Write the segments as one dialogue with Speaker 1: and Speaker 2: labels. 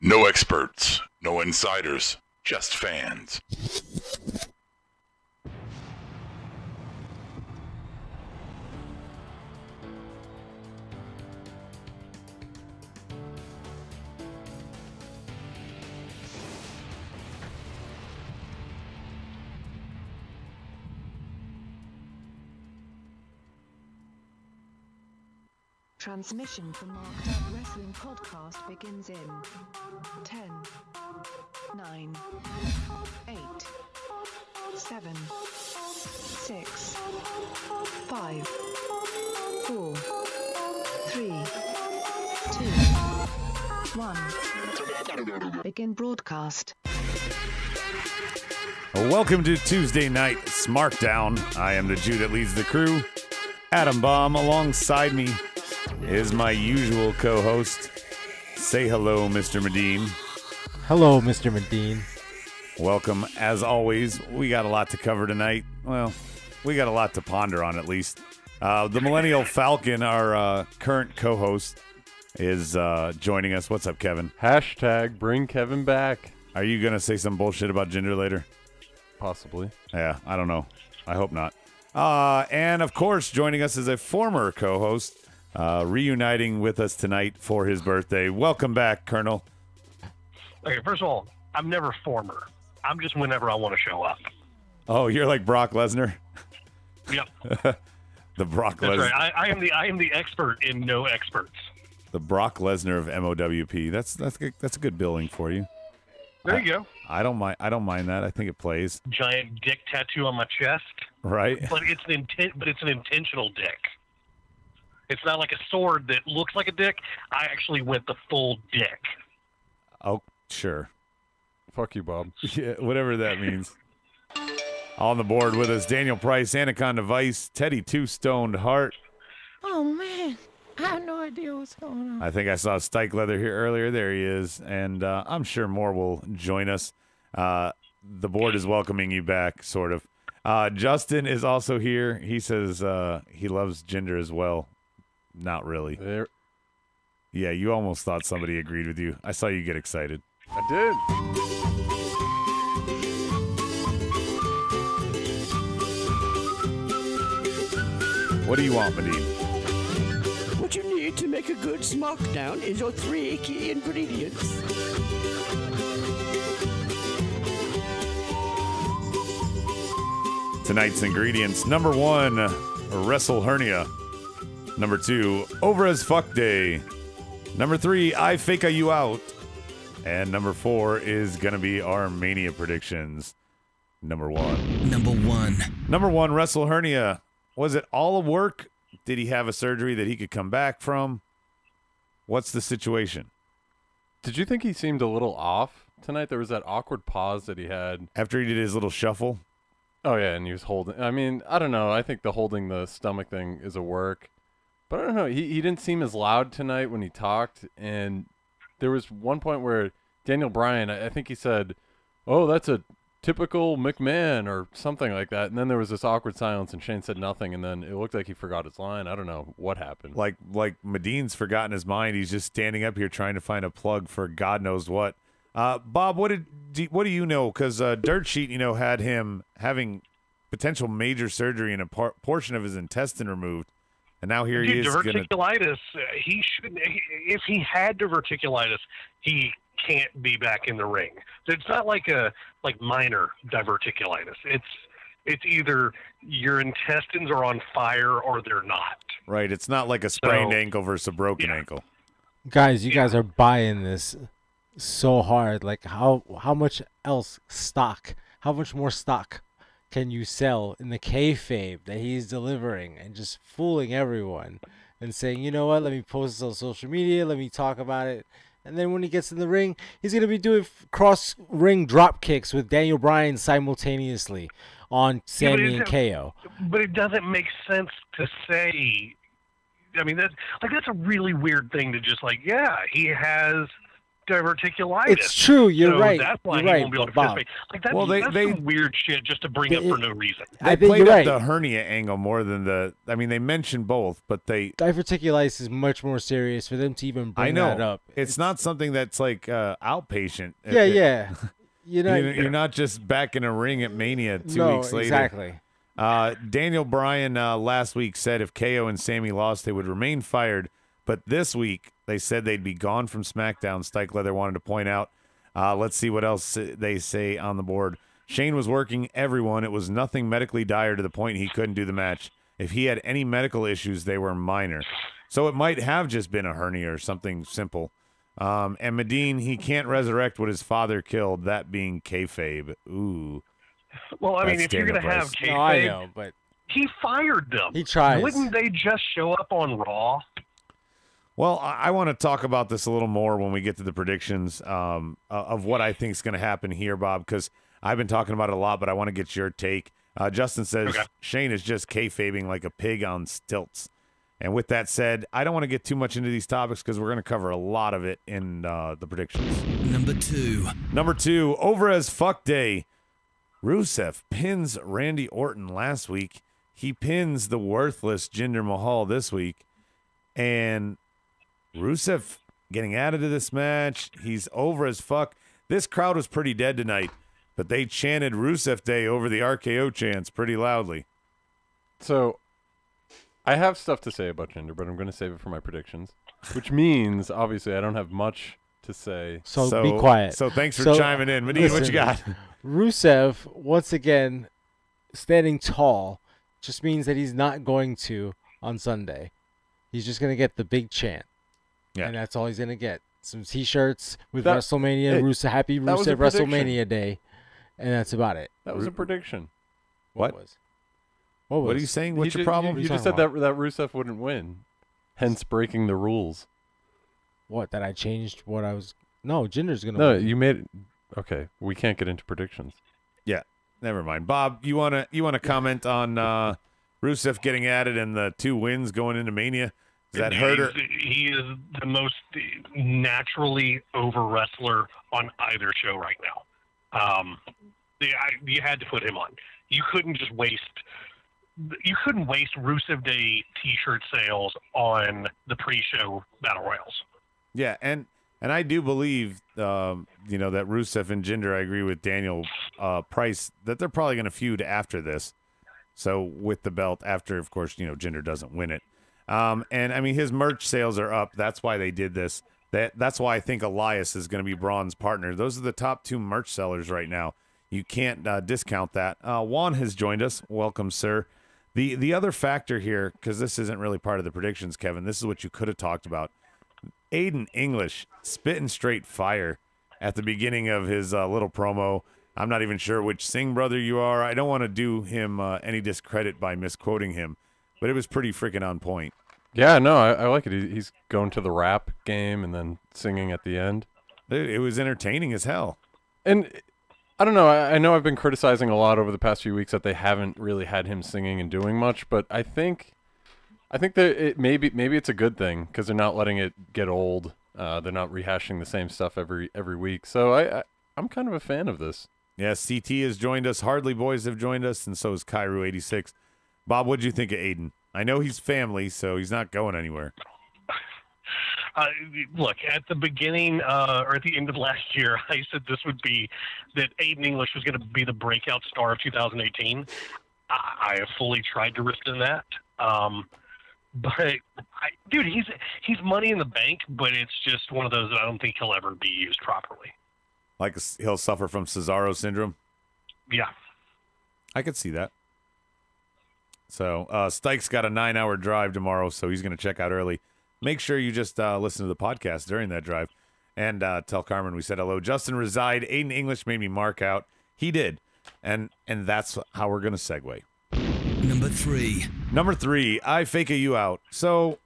Speaker 1: No experts, no insiders, just fans.
Speaker 2: Transmission from Smackdown Wrestling Podcast begins in 10, 9, 8, 7, 6, 5, 4, 3, 2, 1. Begin broadcast.
Speaker 3: Welcome to Tuesday Night Smackdown. I am the Jew that leads the crew, Adam Baum. Alongside me is my usual co-host. Say hello, Mr. Medine.
Speaker 4: Hello, Mr. Medine.
Speaker 3: Welcome, as always. We got a lot to cover tonight. Well, we got a lot to ponder on, at least. The Millennial Falcon, our current co-host, is joining us. What's up, Kevin?
Speaker 5: Hashtag bring Kevin back.
Speaker 3: Are you going to say some bullshit about Ginger later?
Speaker 5: Possibly.
Speaker 3: Yeah, I don't know. I hope not. And, of course, joining us is a former co-host, reuniting with us tonight for his birthday. Welcome back, Colonel.
Speaker 6: Okay, first of all, I'm never former. I'm just whenever I want to show up.
Speaker 3: Oh, you're like Brock Lesnar?
Speaker 6: Yep.
Speaker 3: The Brock
Speaker 6: That's
Speaker 3: Lesnar.
Speaker 6: right. I am the expert in no experts.
Speaker 3: The Brock Lesnar of MOWP. That's a good billing for you.
Speaker 6: There you go.
Speaker 3: I don't mind that. I think it plays.
Speaker 6: Giant dick tattoo on my chest.
Speaker 3: Right.
Speaker 6: But it's an intentional dick. It's not like a sword that looks like a dick. I actually went the full dick.
Speaker 3: Oh, sure.
Speaker 5: Fuck you, Bob.
Speaker 3: Yeah, whatever that means. On the board with us, Daniel Price, Anaconda Vice, Teddy Two Stoned Heart.
Speaker 7: Oh, man. I have no idea what's going on.
Speaker 3: I think I saw Stike Leather here earlier. There he is. And I'm sure more will join us. The board is welcoming you back, sort of. Justin is also here. He says he loves Ginger as well. Not really.
Speaker 5: There.
Speaker 3: Yeah, you almost thought somebody agreed with you. I saw you get excited.
Speaker 5: I did.
Speaker 3: What do you want, Medine?
Speaker 7: What you need to make a good smackdown is your 3 key ingredients.
Speaker 3: Tonight's ingredients. Number 1, wrestle hernia. Number 2, over as fuck day. Number 3, I fake a you out. And number 4 is going to be our Mania predictions. Number 1. Number 1, wrestle hernia. Was it all a work? Did he have a surgery that he could come back from? What's the situation?
Speaker 5: Did you think he seemed a little off tonight? There was that awkward pause that he had.
Speaker 3: After he did his little shuffle?
Speaker 5: Oh, yeah, and he was holding. I mean, I don't know. I think the holding the stomach thing is a work. But I don't know. He didn't seem as loud tonight when he talked. And there was one point where Daniel Bryan, I think he said, "Oh, that's a typical McMahon," or something like that. And then there was this awkward silence, and Shane said nothing. And then it looked like he forgot his line. I don't know what happened.
Speaker 3: Like Medine's forgotten his mind. He's just standing up here trying to find a plug for God knows what. Bob, what do you know? Because Dirt Sheet, had him having potential major surgery and a portion of his intestine removed. And now here he is.
Speaker 6: Diverticulitis. He should. If he had diverticulitis, he can't be back in the ring. It's not like minor diverticulitis. It's either your intestines are on fire or they're not.
Speaker 3: Right. It's not like a sprained ankle versus a broken ankle.
Speaker 4: Guys, you guys are buying this so hard. Like, how much else stock? How much more stock can you sell in the kayfabe that he's delivering and just fooling everyone and saying, you know what, let me post this on social media, let me talk about it. And then when he gets in the ring, he's going to be doing cross-ring drop kicks with Daniel Bryan simultaneously on Sammy and KO.
Speaker 6: But it doesn't make sense to say. I mean, that's a really weird thing to just he has diverticulitis.
Speaker 4: It's true. You're
Speaker 6: So
Speaker 4: right.
Speaker 6: That's why
Speaker 4: You're
Speaker 6: he
Speaker 4: right,
Speaker 6: won't be able to
Speaker 4: Bob.
Speaker 6: participate. Like that's,
Speaker 3: Well, they-
Speaker 6: that's some weird shit just to bring up for no reason.
Speaker 3: They
Speaker 4: I think
Speaker 3: played
Speaker 4: you're
Speaker 3: up
Speaker 4: right.
Speaker 3: the hernia angle more than the. I mean, they mentioned both, but they.
Speaker 4: Diverticulitis is much more serious for them to even bring
Speaker 3: I know
Speaker 4: that up.
Speaker 3: it's not something that's like outpatient.
Speaker 4: Yeah, yeah. You know,
Speaker 3: You're not just back in a ring at Mania 2
Speaker 4: no,
Speaker 3: weeks later.
Speaker 4: exactly.
Speaker 3: Daniel Bryan last week said if KO and Sammy lost, they would remain fired. But this week, they said they'd be gone from SmackDown. Stike Leather wanted to point out. Let's see what else they say on the board. Shane was working everyone. It was nothing medically dire to the point he couldn't do the match. If he had any medical issues, they were minor. So it might have just been a hernia or something simple. And Medine, he can't resurrect what his father killed, that being kayfabe. Ooh.
Speaker 6: Well, I mean,
Speaker 3: That's
Speaker 6: if you're
Speaker 3: Daniel
Speaker 6: going to have
Speaker 3: Bryan.
Speaker 6: kayfabe,
Speaker 4: No, I know, but
Speaker 6: he fired them.
Speaker 4: he tries.
Speaker 6: Wouldn't they just show up on Raw?
Speaker 3: Well, I want to talk about this a little more when we get to the predictions of what I think is going to happen here, Bob, because I've been talking about it a lot, but I want to get your take. Justin says
Speaker 6: Okay.
Speaker 3: Shane is just kayfabing like a pig on stilts. And with that said, I don't want to get too much into these topics because we're going to cover a lot of it in the predictions. Number two, over as fuck day. Rusev pins Randy Orton last week. He pins the worthless Jinder Mahal this week. And Rusev getting added to this match. He's over as fuck. This crowd was pretty dead tonight, but they chanted Rusev Day over the RKO chants pretty loudly.
Speaker 5: So, I have stuff to say about Jinder, but I'm going to save it for my predictions, which means, obviously, I don't have much to say.
Speaker 4: So be quiet.
Speaker 3: So thanks for
Speaker 4: So,
Speaker 3: chiming in. Medine, what you
Speaker 4: listen.
Speaker 3: got?
Speaker 4: Rusev, once again, standing tall, just means that he's not going to on Sunday. He's just going to get the big chant.
Speaker 3: Yeah.
Speaker 4: And that's all he's going to get. Some T-shirts with
Speaker 5: That-
Speaker 4: WrestleMania,
Speaker 5: hey,
Speaker 4: Rusev, Happy
Speaker 5: that was a
Speaker 4: Rusev
Speaker 5: prediction.
Speaker 4: WrestleMania Day. And that's about it.
Speaker 5: That was a prediction.
Speaker 3: What?
Speaker 4: was?
Speaker 3: What are you saying? What's your problem?
Speaker 5: You just said that Rusev wouldn't win, hence breaking the rules.
Speaker 4: What? That I changed what I was... No, Jinder's going to
Speaker 5: No,
Speaker 4: win.
Speaker 5: you made it. Okay, we can't get into predictions.
Speaker 3: Yeah, never mind. Bob, you wanna comment on Rusev getting added and the 2 wins going into Mania? Does that hurt her?
Speaker 6: He is the most naturally over wrestler on either show right now. You had to put him on. You couldn't just waste. You couldn't waste Rusev Day T-shirt sales on the pre-show battle royals.
Speaker 3: Yeah, and I do believe, that Rusev and Jinder, I agree with Daniel Price, that they're probably going to feud after this. So with the belt, after, of course, Jinder doesn't win it. And, I mean, his merch sales are up. That's why they did this. That's why I think Elias is going to be Braun's partner. Those are the top 2 merch sellers right now. You can't discount that. Juan has joined us. Welcome, sir. The other factor here, because this isn't really part of the predictions, Kevin, this is what you could have talked about. Aiden English spitting straight fire at the beginning of his little promo. I'm not even sure which Singh brother you are. I don't want to do him any discredit by misquoting him, but it was pretty freaking on point.
Speaker 5: Yeah, no, I like it. He's going to the rap game and then singing at the end.
Speaker 3: It was entertaining as hell.
Speaker 5: And I don't know. I know I've been criticizing a lot over the past few weeks that they haven't really had him singing and doing much, but I think that maybe it's a good thing because they're not letting it get old. They're not rehashing the same stuff every week. So I'm kind of a fan of this.
Speaker 3: Yeah, CT has joined us. Hardly Boys have joined us, and so is Cairo86. Bob, what did you think of Aiden? I know he's family, so he's not going anywhere.
Speaker 6: Look, at the beginning or at the end of last year, I said that Aiden English was going to be the breakout star of 2018. I have fully tried to rescind that. But dude, he's money in the bank, but it's just one of those that I don't think he'll ever be used properly.
Speaker 3: Like he'll suffer from Cesaro syndrome?
Speaker 6: Yeah.
Speaker 3: I could see that. So Stike's got a 9-hour drive tomorrow, so he's going to check out early. Make sure you just listen to the podcast during that drive. And tell Carmen we said hello. Justin Reside, Aiden English made me mark out. He did. And that's how we're going to segue. Number three, I fake a you out. So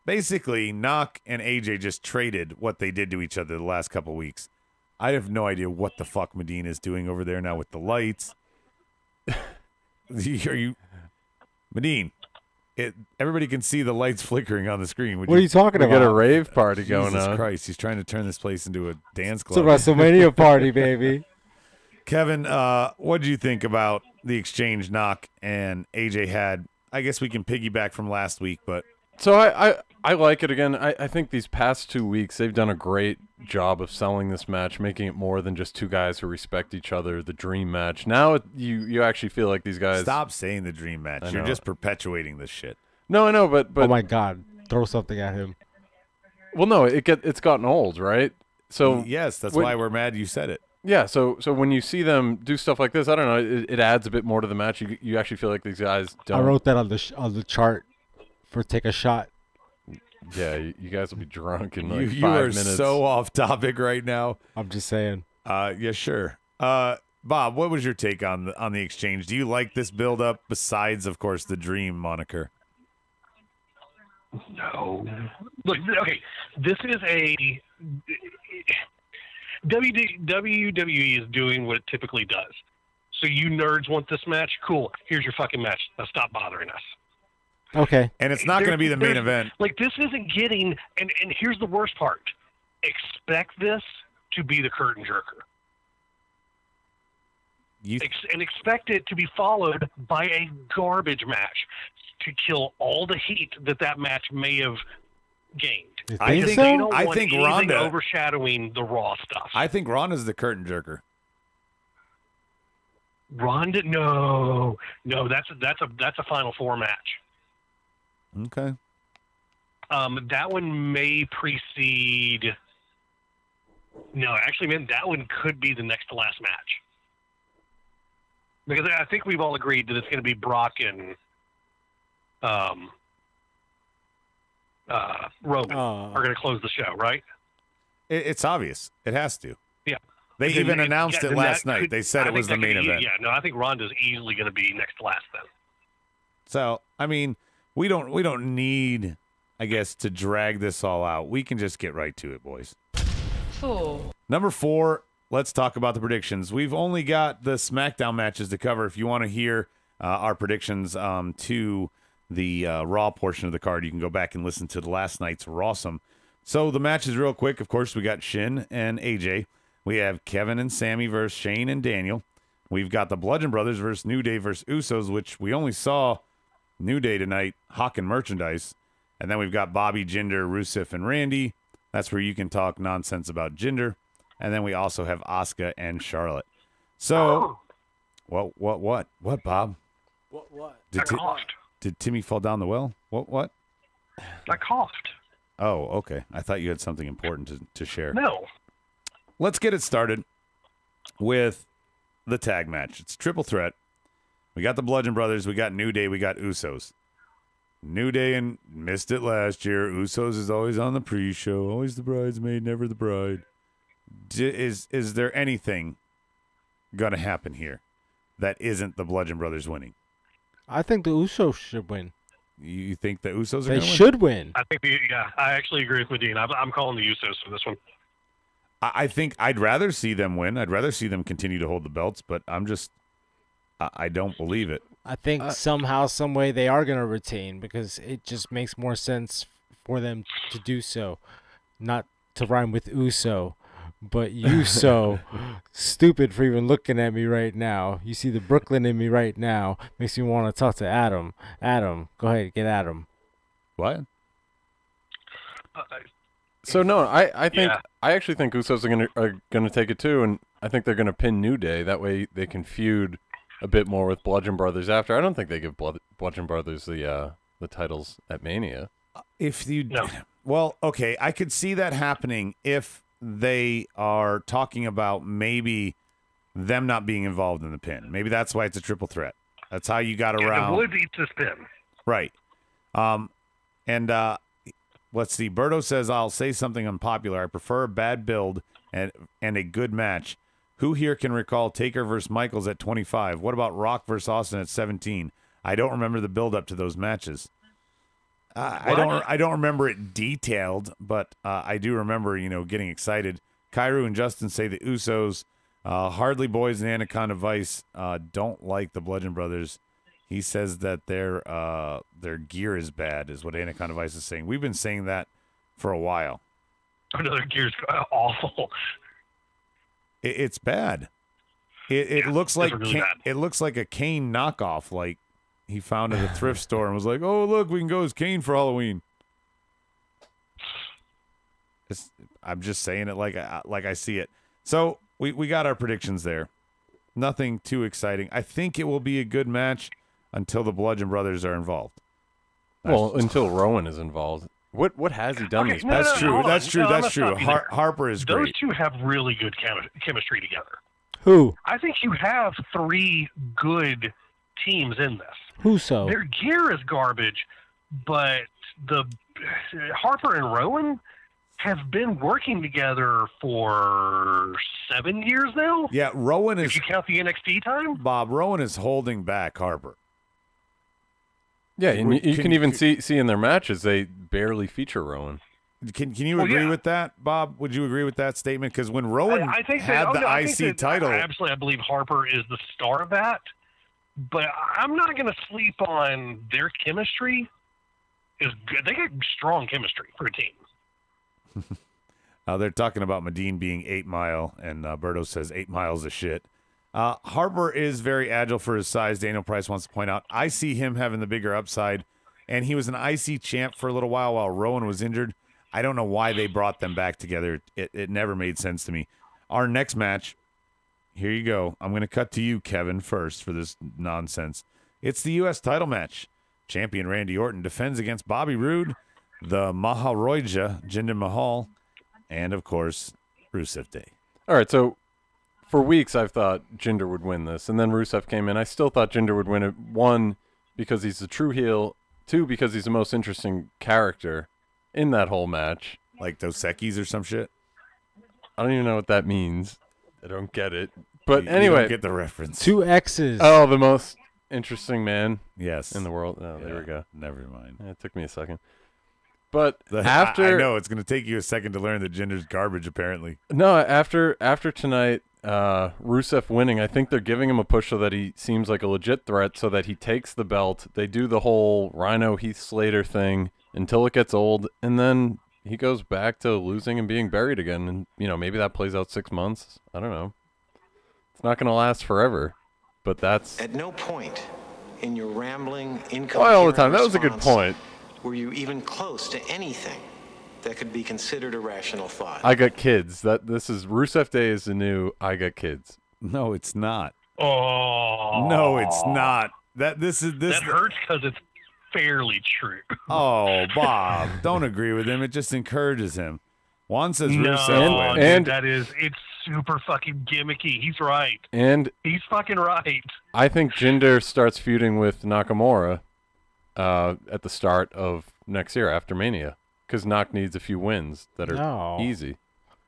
Speaker 3: basically, Knock and AJ just traded what they did to each other the last couple weeks. I have no idea what the fuck Medine is doing over there now with the lights. Are you... Medine, everybody can see the lights flickering on the screen.
Speaker 4: What are you talking
Speaker 5: We
Speaker 4: about?
Speaker 5: got a rave party going
Speaker 3: Jesus
Speaker 5: on.
Speaker 3: Christ, he's trying to turn this place into a dance
Speaker 4: It's a
Speaker 3: club.
Speaker 4: WrestleMania party, baby.
Speaker 3: Kevin, what did you think about the exchange Knock and AJ had? I guess we can piggyback from last week, but
Speaker 5: So I like it again. I think these past 2 weeks they've done a great job of selling this match, making it more than just two guys who respect each other, the dream match. Now you actually feel like these guys.
Speaker 3: stop saying the dream match.
Speaker 5: I
Speaker 3: You're
Speaker 5: know.
Speaker 3: just perpetuating this shit.
Speaker 5: No, I know, but
Speaker 4: Oh my God! Throw something at him.
Speaker 5: well, no, it's gotten old, right? So
Speaker 3: Yes, that's
Speaker 5: when-
Speaker 3: why we're mad you said it.
Speaker 5: Yeah, so when you see them do stuff like this, I don't know, it adds a bit more to the match. You actually feel like these guys don't.
Speaker 4: I wrote that on the chart for take a shot.
Speaker 5: Yeah, you guys will be drunk in like
Speaker 3: You
Speaker 5: 5
Speaker 3: are
Speaker 5: minutes.
Speaker 3: so off topic right now.
Speaker 4: I'm just saying.
Speaker 3: Yeah, sure. Bob, what was your take on the exchange? Do you like this build up besides, of course, the dream moniker?
Speaker 6: No. Look, okay, this is a WWE is doing what it typically does. So you nerds want this match? Cool. Here's your fucking match. Now stop bothering us.
Speaker 4: Okay.
Speaker 3: And it's not going to be the main event.
Speaker 6: Like, this isn't getting, and here's the worst part. Expect this to be the curtain jerker. And expect it to be followed by a garbage match to kill all the heat that match may have gained.
Speaker 4: You
Speaker 3: I think
Speaker 4: so?
Speaker 6: They don't
Speaker 3: I
Speaker 6: want
Speaker 3: think
Speaker 6: anything
Speaker 3: Ronda-
Speaker 6: overshadowing the Raw stuff.
Speaker 3: I think Ronda's the curtain jerker.
Speaker 6: Ronda, no, that's a Final Four match.
Speaker 3: Okay.
Speaker 6: That one may precede. No, actually, man, that one could be the next to last match. Because I think we've all agreed that it's going to be Brock and Roman are going to close the show, right?
Speaker 3: It's obvious. It has to.
Speaker 6: Yeah.
Speaker 3: They
Speaker 6: Then
Speaker 3: even announced it
Speaker 6: then
Speaker 3: last
Speaker 6: that
Speaker 3: night.
Speaker 6: could-
Speaker 3: They said
Speaker 6: I
Speaker 3: it was the
Speaker 6: think that
Speaker 3: main
Speaker 6: could be-
Speaker 3: event.
Speaker 6: Yeah, no, I think Ronda's easily going to be next to last then.
Speaker 3: So, I mean, we don't need, I guess, to drag this all out. We can just get right to it, boys.
Speaker 2: 4,
Speaker 3: Number 4, let's talk about the predictions. We've only got the SmackDown matches to cover. If you want to hear our predictions to the Raw portion of the card, you can go back and listen to the last night's Rawsome. So the match is real quick. Of course, we got Shin and AJ. We have Kevin and Sammy versus Shane and Daniel. We've got the Bludgeon Brothers versus New Day versus Usos, which we only saw New Day tonight hawking merchandise. And then we've got Bobby, Jinder, Rusev, and Randy. That's where you can talk nonsense about Jinder. And then we also have Asuka and Charlotte. So, what, Bob?
Speaker 4: What?
Speaker 6: I coughed.
Speaker 3: Did Timmy fall down the well? What?
Speaker 6: I coughed.
Speaker 3: Oh, okay. I thought you had something important to share.
Speaker 6: No.
Speaker 3: Let's get it started with the tag match. It's triple threat. We got the Bludgeon Brothers. We got New Day. We got Usos. New Day and missed it last year. Usos is always on the pre-show. Always the bridesmaid, never the bride. Is there anything going to happen here that isn't the Bludgeon Brothers winning?
Speaker 4: I think the Usos should win.
Speaker 3: You think the Usos are
Speaker 4: They
Speaker 3: going to win?
Speaker 4: should win.
Speaker 6: I think, I actually agree with Medine. I'm calling the Usos for this one.
Speaker 3: I think I'd rather see them win. I'd rather see them continue to hold the belts, but I don't believe it.
Speaker 4: I think somehow, some way they are going to retain because it just makes more sense for them to do so. Not to rhyme with Uso, but Uso. Stupid for even looking at me right now. You see the Brooklyn in me right now. Makes me want to talk to Adam. Adam, go ahead, get Adam.
Speaker 3: What?
Speaker 5: So no, I think
Speaker 6: Yeah.
Speaker 5: I actually think Usos are gonna take it too, and I think they're gonna pin New Day. That way they can feud a bit more with Bludgeon Brothers after. I don't think they give Bludgeon Brothers the titles at Mania.
Speaker 3: If you
Speaker 6: No.
Speaker 3: Well, okay, I could see that happening if they are talking about maybe them not being involved in the pin. Maybe that's why it's a triple threat. That's how you got around.
Speaker 6: It would be to spin.
Speaker 3: Right. And let's see. Berto says, I'll say something unpopular. I prefer a bad build and a good match. Who here can recall Taker versus Michaels at 25? What about Rock versus Austin at 17? I don't remember the build up to those matches. I don't remember it detailed, but I do remember, getting excited. Kairu and Justin say the Usos, Hardly Boys and Anaconda Vice don't like the Bludgeon Brothers He says that their gear is bad, is what Anaconda Vice is saying. We've been saying that for a while.
Speaker 6: Another gear's awful.
Speaker 3: It's bad. It looks like
Speaker 6: really bad.
Speaker 3: it looks like a Kane knockoff. Like he found at a thrift store and was like, "Oh, look, we can go as Kane for Halloween." I'm just saying it like I see it. So we got our predictions there. Nothing too exciting. I think it will be a good match until the Bludgeon Brothers are involved.
Speaker 5: Well, until Rowan is involved. What has he done
Speaker 6: Okay,
Speaker 5: these
Speaker 6: no,
Speaker 5: past
Speaker 3: That's
Speaker 6: no,
Speaker 3: true.
Speaker 6: hold on.
Speaker 3: That's true.
Speaker 6: No, I'm
Speaker 3: That's
Speaker 6: gonna
Speaker 3: true.
Speaker 6: stop you there.
Speaker 3: Harper is
Speaker 6: Those
Speaker 3: great.
Speaker 6: two have really good chemistry together.
Speaker 4: Who?
Speaker 6: I think you have 3 good teams in this.
Speaker 4: Who so?
Speaker 6: Their gear is garbage, but the Harper and Rowan have been working together for 7 years now.
Speaker 3: Yeah, Rowan is
Speaker 6: If you count the NXT time.
Speaker 3: Bob. Rowan is holding back Harper.
Speaker 5: Yeah, and you
Speaker 3: Can-
Speaker 5: can even see in their matches they barely feature Rowan.
Speaker 3: Can you
Speaker 6: Well,
Speaker 3: agree
Speaker 6: yeah.
Speaker 3: with that, Bob? Would you agree with that statement? Because when Rowan
Speaker 6: I think
Speaker 3: had
Speaker 6: that,
Speaker 3: the
Speaker 6: I think
Speaker 3: IC
Speaker 6: that,
Speaker 3: title,
Speaker 6: absolutely, I believe Harper is the star of that. But I'm not going to sleep on their chemistry. Is good. They get strong chemistry for a team.
Speaker 3: they're talking about Medine being 8 Mile, and Berto says 8 miles of shit. Harper is very agile for his size. Daniel Price wants to point out. I see him having the bigger upside, and he was an IC champ for a little while Rowan was injured. I don't know why they brought them back together. It never made sense to me. Our next match, here you go. I'm going to cut to you, Kevin, first for this nonsense. It's the U.S. title match. Champion Randy Orton defends against Bobby Roode, the Maharaja, Jinder Mahal, and, of course, Rusev Day.
Speaker 5: All right, so for weeks I've thought Jinder would win this, and then Rusev came in. I still thought Jinder would win it. 1, because he's a true heel. 2, because he's the most interesting character in that whole match.
Speaker 3: Like Dos Equis or some shit?
Speaker 5: I don't even know what that means. I don't get it. But
Speaker 3: You
Speaker 5: anyway,
Speaker 3: don't get the reference.
Speaker 4: 2 X's.
Speaker 5: oh, the most interesting man
Speaker 3: Yes.
Speaker 5: in the world. Oh, there
Speaker 3: Yeah,
Speaker 5: we go.
Speaker 3: Never mind.
Speaker 5: It took me a second. But
Speaker 3: I
Speaker 5: after
Speaker 3: know it's going to take you a second to learn that Jinder's garbage, apparently.
Speaker 5: no, after tonight, Rusev winning, I think they're giving him a push so that he seems like a legit threat, so that he takes the belt. They do the whole Rhino Heath Slater thing until it gets old, and then he goes back to losing and being buried again. And maybe that plays out 6 months. I don't know. It's not going to last forever, but that's
Speaker 8: At no point in your rambling,
Speaker 5: why all the
Speaker 8: incoherent
Speaker 5: time. That was a good
Speaker 8: response
Speaker 5: point.
Speaker 8: were you even close to anything that could be considered a rational thought.
Speaker 5: I got kids. This is Rusev Day is the new I got kids.
Speaker 3: No, it's not.
Speaker 6: Oh.
Speaker 3: No, it's not. That
Speaker 6: hurts because it's fairly true.
Speaker 3: Oh, Bob, don't agree with him. It just encourages him. Juan says
Speaker 6: No,
Speaker 3: Rusev wins.
Speaker 5: and-
Speaker 6: it's super fucking gimmicky. He's right.
Speaker 5: And
Speaker 6: He's fucking right.
Speaker 5: I think Jinder starts feuding with Nakamura at the start of next year after Mania, because Nak needs a few wins that are
Speaker 4: No.
Speaker 5: easy.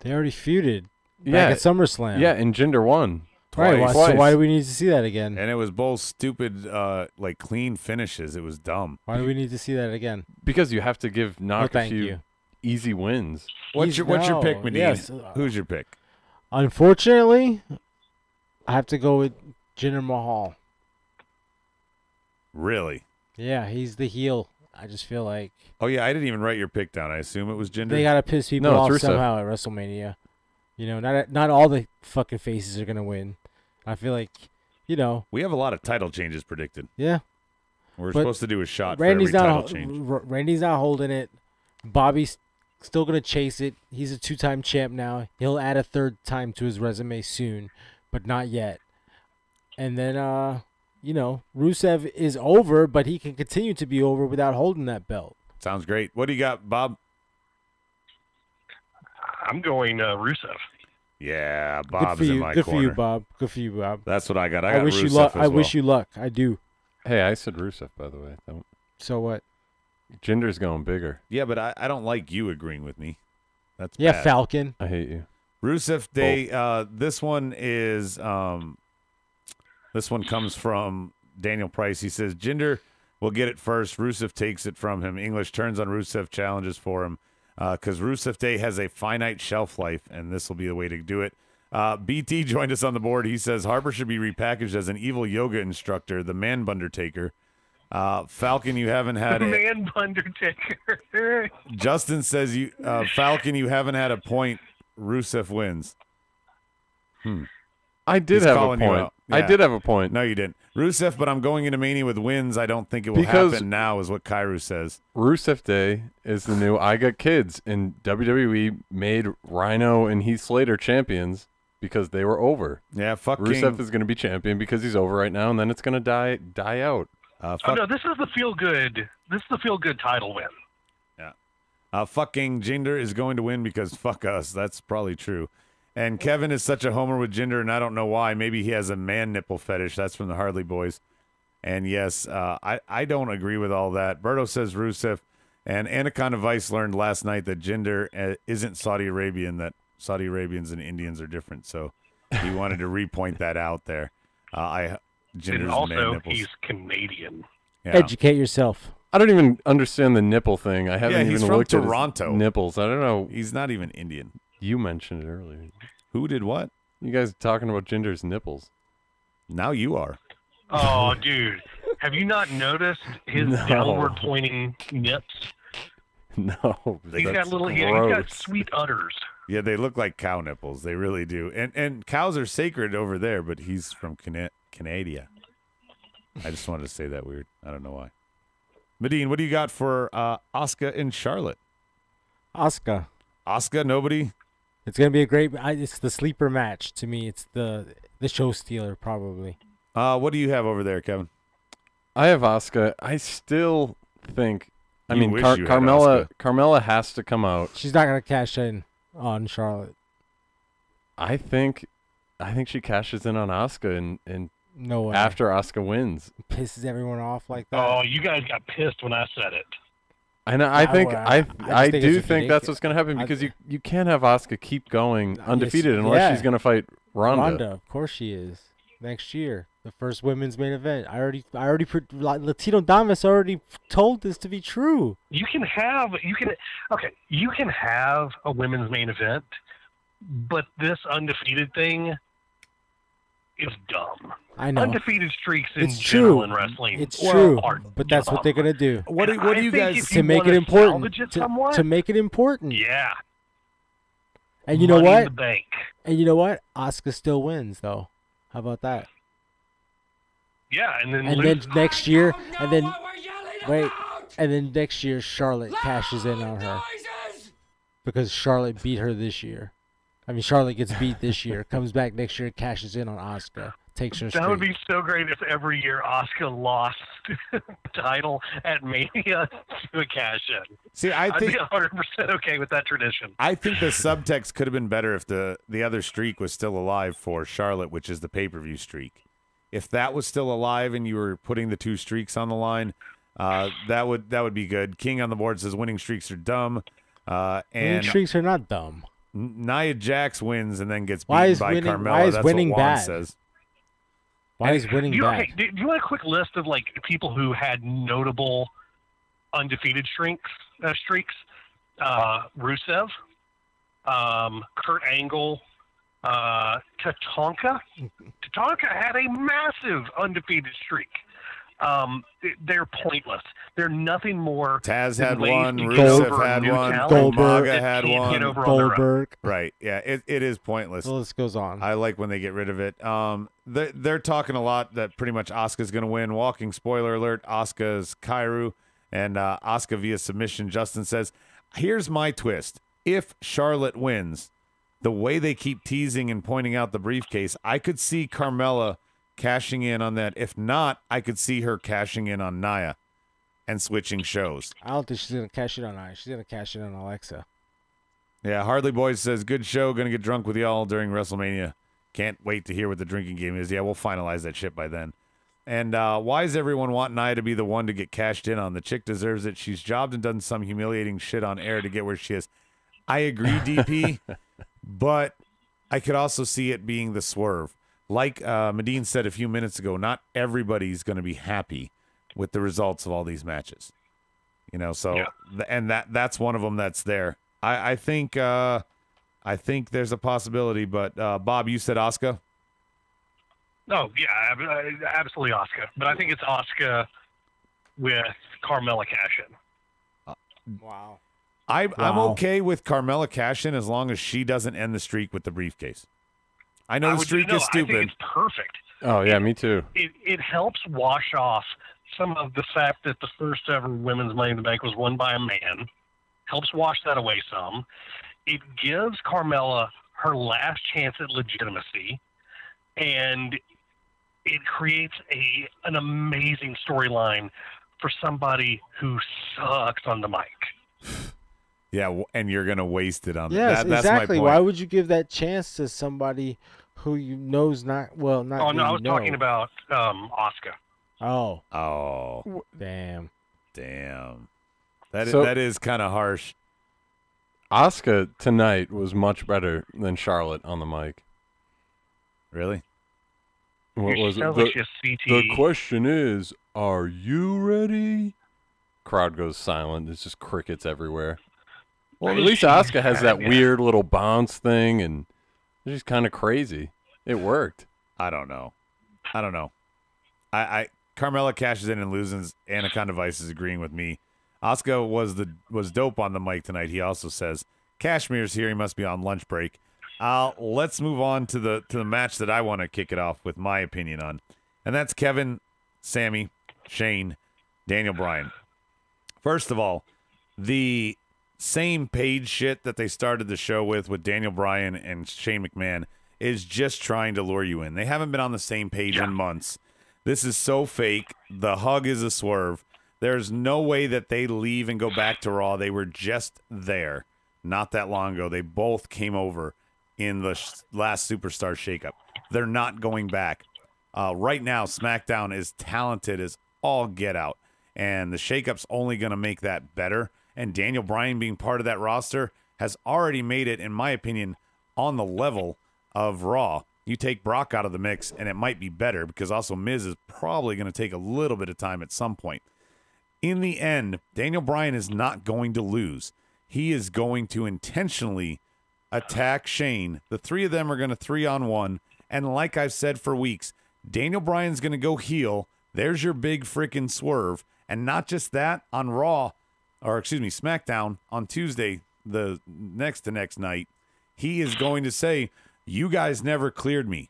Speaker 4: They already feuded back
Speaker 5: Yeah.
Speaker 4: at SummerSlam.
Speaker 5: Yeah, and Jinder won.
Speaker 4: Right.
Speaker 3: Twice.
Speaker 4: So why do we need to see that again?
Speaker 3: And it was both stupid, clean finishes. It was dumb.
Speaker 4: Why do we need to see that again?
Speaker 5: Because you have to give Nak
Speaker 4: No,
Speaker 5: a
Speaker 4: thank
Speaker 5: few
Speaker 4: you.
Speaker 5: easy wins.
Speaker 3: What's your pick,
Speaker 4: No,
Speaker 3: Medine?
Speaker 4: yes.
Speaker 3: Who's your pick?
Speaker 4: Unfortunately, I have to go with Jinder Mahal.
Speaker 3: Really?
Speaker 4: Yeah, he's the heel. I just feel like
Speaker 3: Oh, yeah, I didn't even write your pick down. I assume it was Jinder.
Speaker 4: they gotta piss people
Speaker 5: No,
Speaker 4: off
Speaker 5: it's Rusev.
Speaker 4: somehow at WrestleMania. Not all the fucking faces are gonna win. I feel like,
Speaker 3: We have a lot of title changes predicted.
Speaker 4: yeah.
Speaker 3: We're
Speaker 4: But
Speaker 3: supposed to do a shot
Speaker 4: Randy's
Speaker 3: for every title
Speaker 4: not.
Speaker 3: change.
Speaker 4: Randy's not holding it. Bobby's still gonna chase it. He's a 2-time champ now. He'll add a 3rd time to his resume soon, but not yet. And then, Rusev is over, but he can continue to be over without holding that belt.
Speaker 3: Sounds great. What do you got, Bob?
Speaker 6: I'm going Rusev.
Speaker 3: Yeah,
Speaker 4: Good
Speaker 3: Bob's
Speaker 4: for you.
Speaker 3: in my
Speaker 4: Good
Speaker 3: corner.
Speaker 4: for you, Bob. Good for you, Bob.
Speaker 3: That's what I got. I
Speaker 4: I
Speaker 3: got
Speaker 4: wish
Speaker 3: Rusev
Speaker 4: you luck.
Speaker 3: as
Speaker 4: I
Speaker 3: well.
Speaker 4: wish you luck. I do.
Speaker 5: Hey, I said Rusev, by the way.
Speaker 4: So what?
Speaker 5: Jinder's going bigger.
Speaker 3: Yeah, but I don't like you agreeing with me. That's
Speaker 4: Yeah,
Speaker 3: bad.
Speaker 4: Falcon.
Speaker 5: I hate you.
Speaker 3: Rusev Day. This one is this one comes from Daniel Price. He says Jinder will get it first. Rusev takes it from him. English turns on Rusev, challenges for him because Rusev Day has a finite shelf life, and this will be the way to do it. BT joined us on the board. He says Harper should be repackaged as an evil yoga instructor, the Man Bundertaker. Falcon, you haven't had it.
Speaker 6: Man Undertaker.
Speaker 3: Justin says Falcon, you haven't had a point. Rusev wins.
Speaker 5: I did
Speaker 3: He's
Speaker 5: have a
Speaker 3: calling you
Speaker 5: point.
Speaker 3: out.
Speaker 5: I
Speaker 3: Yeah.
Speaker 5: did have a point.
Speaker 3: No, you didn't. Rusev, but I'm going into Mania with wins. I don't think it will
Speaker 5: Because-
Speaker 3: happen now, is what Kairu says.
Speaker 5: Rusev Day is the new I Got Kids, and WWE made Rhino and Heath Slater champions because they were over.
Speaker 3: Yeah, fuck
Speaker 5: Rusev
Speaker 3: King.
Speaker 5: is going to be champion because he's over right now, and then it's going to die out.
Speaker 6: Oh no, this is the feel good. This is the feel good title win.
Speaker 3: Fucking Jinder is going to win because fuck us. That's probably true. And Kevin is such a homer with Jinder, and I don't know why. Maybe he has a man nipple fetish. That's from the Harley Boys. And yes, I don't agree with all that. Berto says Rusev. And Anaconda Vice learned last night that Jinder isn't Saudi Arabian, that Saudi Arabians and Indians are different. So he wanted to repoint that out there. Jinder's
Speaker 6: And
Speaker 3: man
Speaker 6: also,
Speaker 3: nipples.
Speaker 6: he's Canadian.
Speaker 3: Yeah.
Speaker 4: Educate yourself.
Speaker 5: I don't even understand the nipple thing. I haven't
Speaker 3: he's
Speaker 5: even
Speaker 3: from
Speaker 5: looked
Speaker 3: Toronto.
Speaker 5: at his nipples. I don't know.
Speaker 3: He's not even Indian.
Speaker 5: You mentioned it earlier.
Speaker 3: Who did what?
Speaker 5: You guys are talking about Jinder's nipples.
Speaker 3: Now you are.
Speaker 6: Oh, dude, have you not noticed his
Speaker 5: No.
Speaker 6: downward pointing nips?
Speaker 5: No,
Speaker 6: He's got
Speaker 5: that's
Speaker 6: he's got
Speaker 5: gross.
Speaker 6: sweet udders.
Speaker 3: Yeah, they look like cow nipples. They really do. And cows are sacred over there, but he's from Canada. I just wanted to say that weird. I don't know why. Medine, what do you got for Asuka and Charlotte?
Speaker 4: Asuka.
Speaker 3: Asuka, nobody?
Speaker 4: It's gonna be a great. It's the sleeper match to me. It's the show stealer probably.
Speaker 3: What do you have over there, Kevin?
Speaker 5: I have Asuka. I still think. I
Speaker 3: You
Speaker 5: mean,
Speaker 3: wish you had
Speaker 5: Carmella.
Speaker 3: Asuka.
Speaker 5: Carmella has to come out.
Speaker 4: She's not gonna cash in on Charlotte.
Speaker 5: I think she cashes in on Asuka and
Speaker 4: No way.
Speaker 5: after Asuka wins.
Speaker 4: Pisses everyone off like that.
Speaker 6: Oh, you guys got pissed when I said it.
Speaker 5: And I think
Speaker 4: well,
Speaker 5: I
Speaker 4: just
Speaker 5: I
Speaker 4: think
Speaker 5: do
Speaker 4: it's
Speaker 5: think that's
Speaker 4: ridiculous.
Speaker 5: what's going to happen
Speaker 4: I-
Speaker 5: because you can't have Asuka keep going undefeated
Speaker 4: Yes,
Speaker 5: unless
Speaker 4: yeah.
Speaker 5: she's going to fight Ronda.
Speaker 4: Ronda, of course she is. Next year, the first women's main event. Latino Damas already told this to be true.
Speaker 6: You can have a women's main event, but this undefeated thing is dumb.
Speaker 4: I know.
Speaker 6: Undefeated streaks in
Speaker 4: It's
Speaker 6: general
Speaker 4: true.
Speaker 6: in wrestling.
Speaker 4: It's
Speaker 6: are
Speaker 4: true,
Speaker 6: dumb.
Speaker 4: but that's what they're gonna do
Speaker 3: What do
Speaker 6: I
Speaker 3: you
Speaker 6: think
Speaker 3: guys
Speaker 6: if
Speaker 4: to
Speaker 6: you
Speaker 4: make it
Speaker 6: wanna
Speaker 4: important.
Speaker 6: salvage it
Speaker 4: To
Speaker 6: somewhat,
Speaker 4: make it important.
Speaker 6: yeah.
Speaker 4: And you know
Speaker 6: Money in
Speaker 4: what?
Speaker 6: the bank.
Speaker 4: And you know what? Asuka still wins though. How about that?
Speaker 6: Yeah, and then
Speaker 4: And
Speaker 6: lose.
Speaker 4: then next year, and then wait, and then next year Charlotte cashes in on her because Charlotte beat her this year. I mean, Charlotte gets beat this year, comes back next year, cashes in on Asuka, takes her.
Speaker 6: That would
Speaker 4: streak.
Speaker 6: be so great if every year Asuka lost the title at Mania to a cash-in.
Speaker 3: See,
Speaker 6: I'd be 100% okay with that tradition.
Speaker 3: I think the subtext could have been better if the other streak was still alive for Charlotte, which is the pay-per-view streak. If that was still alive and you were putting the two streaks on the line, that would be good. King on the board says winning streaks are dumb.
Speaker 4: Winning
Speaker 3: And
Speaker 4: streaks are not dumb.
Speaker 3: Nia Jax wins and then gets
Speaker 4: Why
Speaker 3: beaten
Speaker 4: is
Speaker 3: by
Speaker 4: winning-
Speaker 3: Carmella.
Speaker 4: why is
Speaker 3: That's
Speaker 4: winning
Speaker 3: what Juan
Speaker 4: bad?
Speaker 3: says.
Speaker 4: Why is winning bad?
Speaker 6: Okay, do you want a quick list of like people who had notable undefeated streaks? Rusev, Kurt Angle, Tatanka. Tatanka had a massive undefeated streak. They're pointless. They're nothing more.
Speaker 3: Taz
Speaker 6: than
Speaker 3: had
Speaker 6: ways
Speaker 3: one,
Speaker 6: to get
Speaker 3: Rusev
Speaker 6: over
Speaker 3: had
Speaker 6: new
Speaker 3: one,
Speaker 6: talent
Speaker 4: Goldberg
Speaker 6: that
Speaker 3: had
Speaker 6: can't get
Speaker 3: one,
Speaker 6: over on their own.
Speaker 4: Goldberg.
Speaker 3: Right. Yeah, it is pointless.
Speaker 4: The list goes on.
Speaker 3: I like when they get rid of it. They're talking a lot that pretty much Asuka's going to win. Walking spoiler alert, Asuka's Kairu, and Asuka via submission. Justin says, here's my twist. If Charlotte wins, the way they keep teasing and pointing out the briefcase, I could see Carmella cashing in on that. If not, I could see her cashing in on Nia and switching shows.
Speaker 4: I don't think she's gonna cash in on Nia. She's gonna cash in on Alexa.
Speaker 3: Yeah, Hardly Boys says, good show. Going to get drunk with y'all during WrestleMania. Can't wait to hear what the drinking game is. Yeah, we'll finalize that shit by then. And why does everyone want Nia to be the one to get cashed in on? The chick deserves it. She's jobbed and done some humiliating shit on air to get where she is. I agree, DP, but I could also see it being the swerve. Like Medine said a few minutes ago, not everybody's going to be happy with the results of all these matches. You know, so
Speaker 6: Yeah.
Speaker 3: and that's one of them that's there. I think I think there's a possibility, but Bob, you said Asuka?
Speaker 6: No, yeah, absolutely Asuka. But I think it's Asuka with Carmella cash-in.
Speaker 4: Wow.
Speaker 3: I'm
Speaker 4: Wow.
Speaker 3: okay with Carmella cash-in as long as she doesn't end the streak with the briefcase. I know the streak is
Speaker 6: I
Speaker 3: stupid.
Speaker 6: think it's perfect.
Speaker 5: Oh, yeah, me too.
Speaker 6: It helps wash off some of the fact that the first ever women's Money in the Bank was won by a man. Helps wash that away some. It gives Carmella her last chance at legitimacy, and it creates an amazing storyline for somebody who sucks on the mic.
Speaker 3: Yeah, and you're gonna waste it on
Speaker 4: Yes,
Speaker 3: that. That's
Speaker 4: exactly.
Speaker 3: my point.
Speaker 4: Why would you give that chance to somebody who you know's not well? Not.
Speaker 6: Oh
Speaker 4: who
Speaker 6: no, I
Speaker 4: you
Speaker 6: was
Speaker 4: know.
Speaker 6: talking about Asuka.
Speaker 4: Oh,
Speaker 3: Oh,
Speaker 4: damn.
Speaker 5: So-
Speaker 3: That is kind of harsh.
Speaker 5: Asuka tonight was much better than Charlotte on the mic.
Speaker 3: Really?
Speaker 5: What was it?
Speaker 6: Sounds like she has CTE.
Speaker 5: The question is, are you ready? Crowd goes silent. There's just crickets everywhere. Well, at least Asuka has that weird little bounce thing, and it's just kind of crazy. It worked.
Speaker 3: I don't know. I Carmella cashes in and loses. Anaconda Vice is agreeing with me. Asuka was dope on the mic tonight. He also says Cashmere's here. He must be on lunch break. Let's move on to the match that I want to kick it off with my opinion on, and that's Kevin, Sammy, Shane, Daniel Bryan. First of all, the same page shit that they started the show with Daniel Bryan and Shane McMahon is just trying to lure you in. They haven't been on the same page in months. This is so fake. The hug is a swerve. There's no way that they leave and go back to Raw. They were just there not that long ago. They both came over in the last Superstar shakeup. They're not going back. Right now, SmackDown is talented as all get out. And the shakeup's only going to make that better. And Daniel Bryan being part of that roster has already made it, in my opinion, on the level of Raw. You take Brock out of the mix, and it might be better because also Miz is probably going to take a little bit of time at some point. In the end, Daniel Bryan is not going to lose. He is going to intentionally attack Shane. The three of them are going to 3-on-1. And like I've said for weeks, Daniel Bryan's going to go heel. There's your big freaking swerve. And not just that, on SmackDown on Tuesday, the next to next night, he is going to say, you guys never cleared me.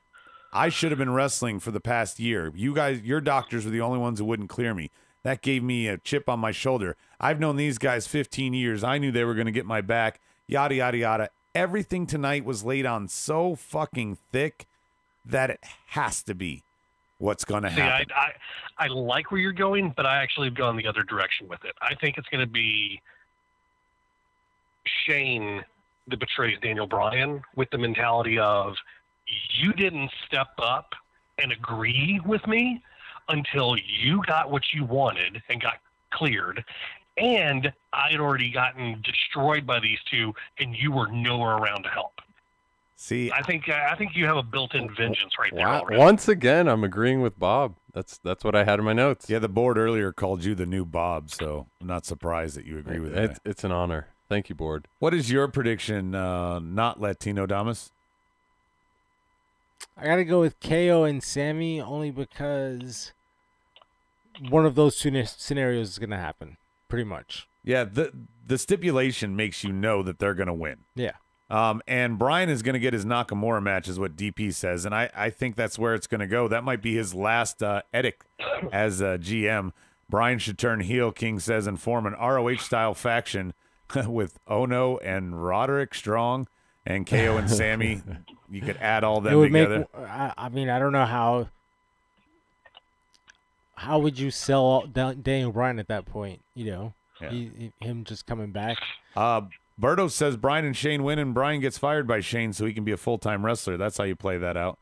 Speaker 3: I should have been wrestling for the past year. You guys, your doctors were the only ones who wouldn't clear me. That gave me a chip on my shoulder. I've known these guys 15 years. I knew they were going to get my back, yada, yada, yada. Everything tonight was laid on so fucking thick that it has to be what's going to happen.
Speaker 6: I like where you're going, but I actually have gone the other direction with it. I think it's going to be Shane that betrays Daniel Bryan with the mentality of, you didn't step up and agree with me until you got what you wanted and got cleared. And I had already gotten destroyed by these two, and you were nowhere around to help.
Speaker 3: See,
Speaker 6: I think you have a built-in vengeance right there.
Speaker 5: Wow.
Speaker 6: Already.
Speaker 5: Once again, I'm agreeing with Bob. That's what I had in my notes.
Speaker 3: yeah, the board earlier called you the new Bob, so I'm not surprised that you agree with that.
Speaker 5: It's an honor. Thank you, board.
Speaker 3: What is your prediction, not Latino Damas?
Speaker 4: I gotta go with KO and Sammy only because one of those two scenarios is gonna happen, pretty much.
Speaker 3: Yeah, the stipulation makes you know that they're going to win.
Speaker 4: Yeah.
Speaker 3: And Bryan is going to get his Nakamura match, is what DP says, and I think that's where it's going to go. That might be his last edict as GM. Bryan should turn heel, King says, and form an ROH-style faction with Ono and Roderick Strong and KO and Sammy. You could add all them together.
Speaker 4: I mean, I don't know how would you sell Daniel Bryan at that point, you know?
Speaker 3: Yeah.
Speaker 4: Him just coming back.
Speaker 3: Berto says Bryan and Shane win, and Bryan gets fired by Shane so he can be a full-time wrestler. That's how you play that out.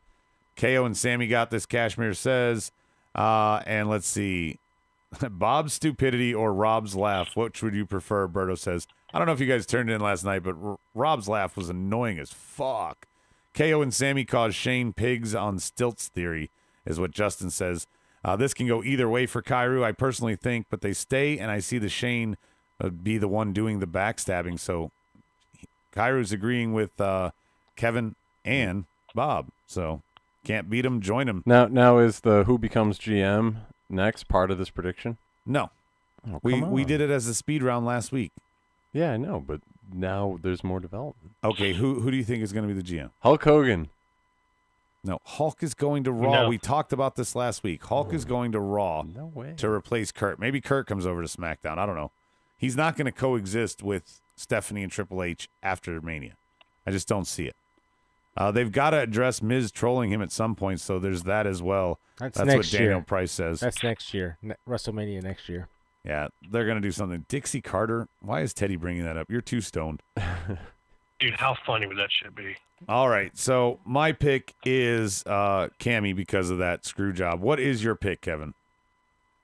Speaker 3: KO and Sammy got this, Kashmir says. And let's see. Bob's stupidity or Rob's laugh. Which would you prefer, Berto says. I don't know if you guys turned in last night, but Rob's laugh was annoying as fuck. KO and Sammy cause Shane pigs on stilts theory, is what Justin says. This can go either way for Kairu, I personally think, but they stay, and I see the Shane be the one doing the backstabbing, so Kairu's agreeing with Kevin and Bob. So can't beat him. Join him.
Speaker 5: Now is the who becomes GM next part of this prediction?
Speaker 3: No.
Speaker 5: Oh,
Speaker 3: We did it as a speed round last week.
Speaker 5: Yeah, I know, but now there's more development.
Speaker 3: Okay, who do you think is going to be the GM?
Speaker 5: Hulk Hogan.
Speaker 3: No, Hulk is going to Raw.
Speaker 6: No.
Speaker 3: We talked about this last week. Hulk is going to Raw
Speaker 5: No way.
Speaker 3: to replace Kurt. Maybe Kurt comes over to SmackDown. I don't know. He's not going to coexist with Stephanie and Triple H after Mania. I just don't see it. They've got to address Miz trolling him at some point, so there's that as well.
Speaker 4: That's
Speaker 3: what
Speaker 4: next
Speaker 3: Daniel
Speaker 4: year.
Speaker 3: Price says.
Speaker 4: That's next year. WrestleMania next year.
Speaker 3: Yeah, they're going to do something. Dixie Carter? Why is Teddy bringing that up? You're too stoned.
Speaker 6: Dude, how funny would that shit be?
Speaker 3: All right, so my pick is Cammy because of that screw job. What is your pick, Kevin?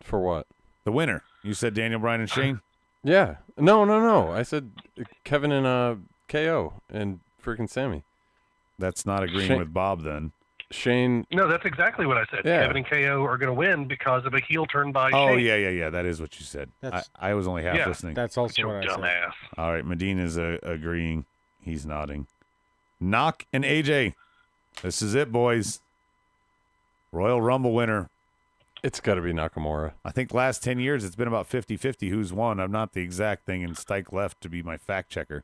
Speaker 5: For what?
Speaker 3: The winner. You said Daniel Bryan and Shane?
Speaker 5: Yeah. No. I said Kevin and KO and freaking Sammy.
Speaker 3: That's not agreeing
Speaker 5: Shane-
Speaker 3: with Bob then.
Speaker 5: Shane.
Speaker 6: No, that's exactly what I said.
Speaker 5: Yeah.
Speaker 6: Kevin and KO are going to win because of a heel turn by
Speaker 3: Oh,
Speaker 6: Shane.
Speaker 3: yeah. That is what you said.
Speaker 4: That's-
Speaker 3: I was only half
Speaker 6: Yeah,
Speaker 3: listening.
Speaker 4: That's also
Speaker 6: You
Speaker 4: what I said.
Speaker 6: dumbass.
Speaker 3: All right, Medine is agreeing. He's nodding. Knock and AJ. This is it, boys. Royal Rumble winner.
Speaker 5: It's got to be Nakamura.
Speaker 3: I think last 10 years it's been about 50-50 who's won. I'm not the exact thing, and Stike left to be my fact checker.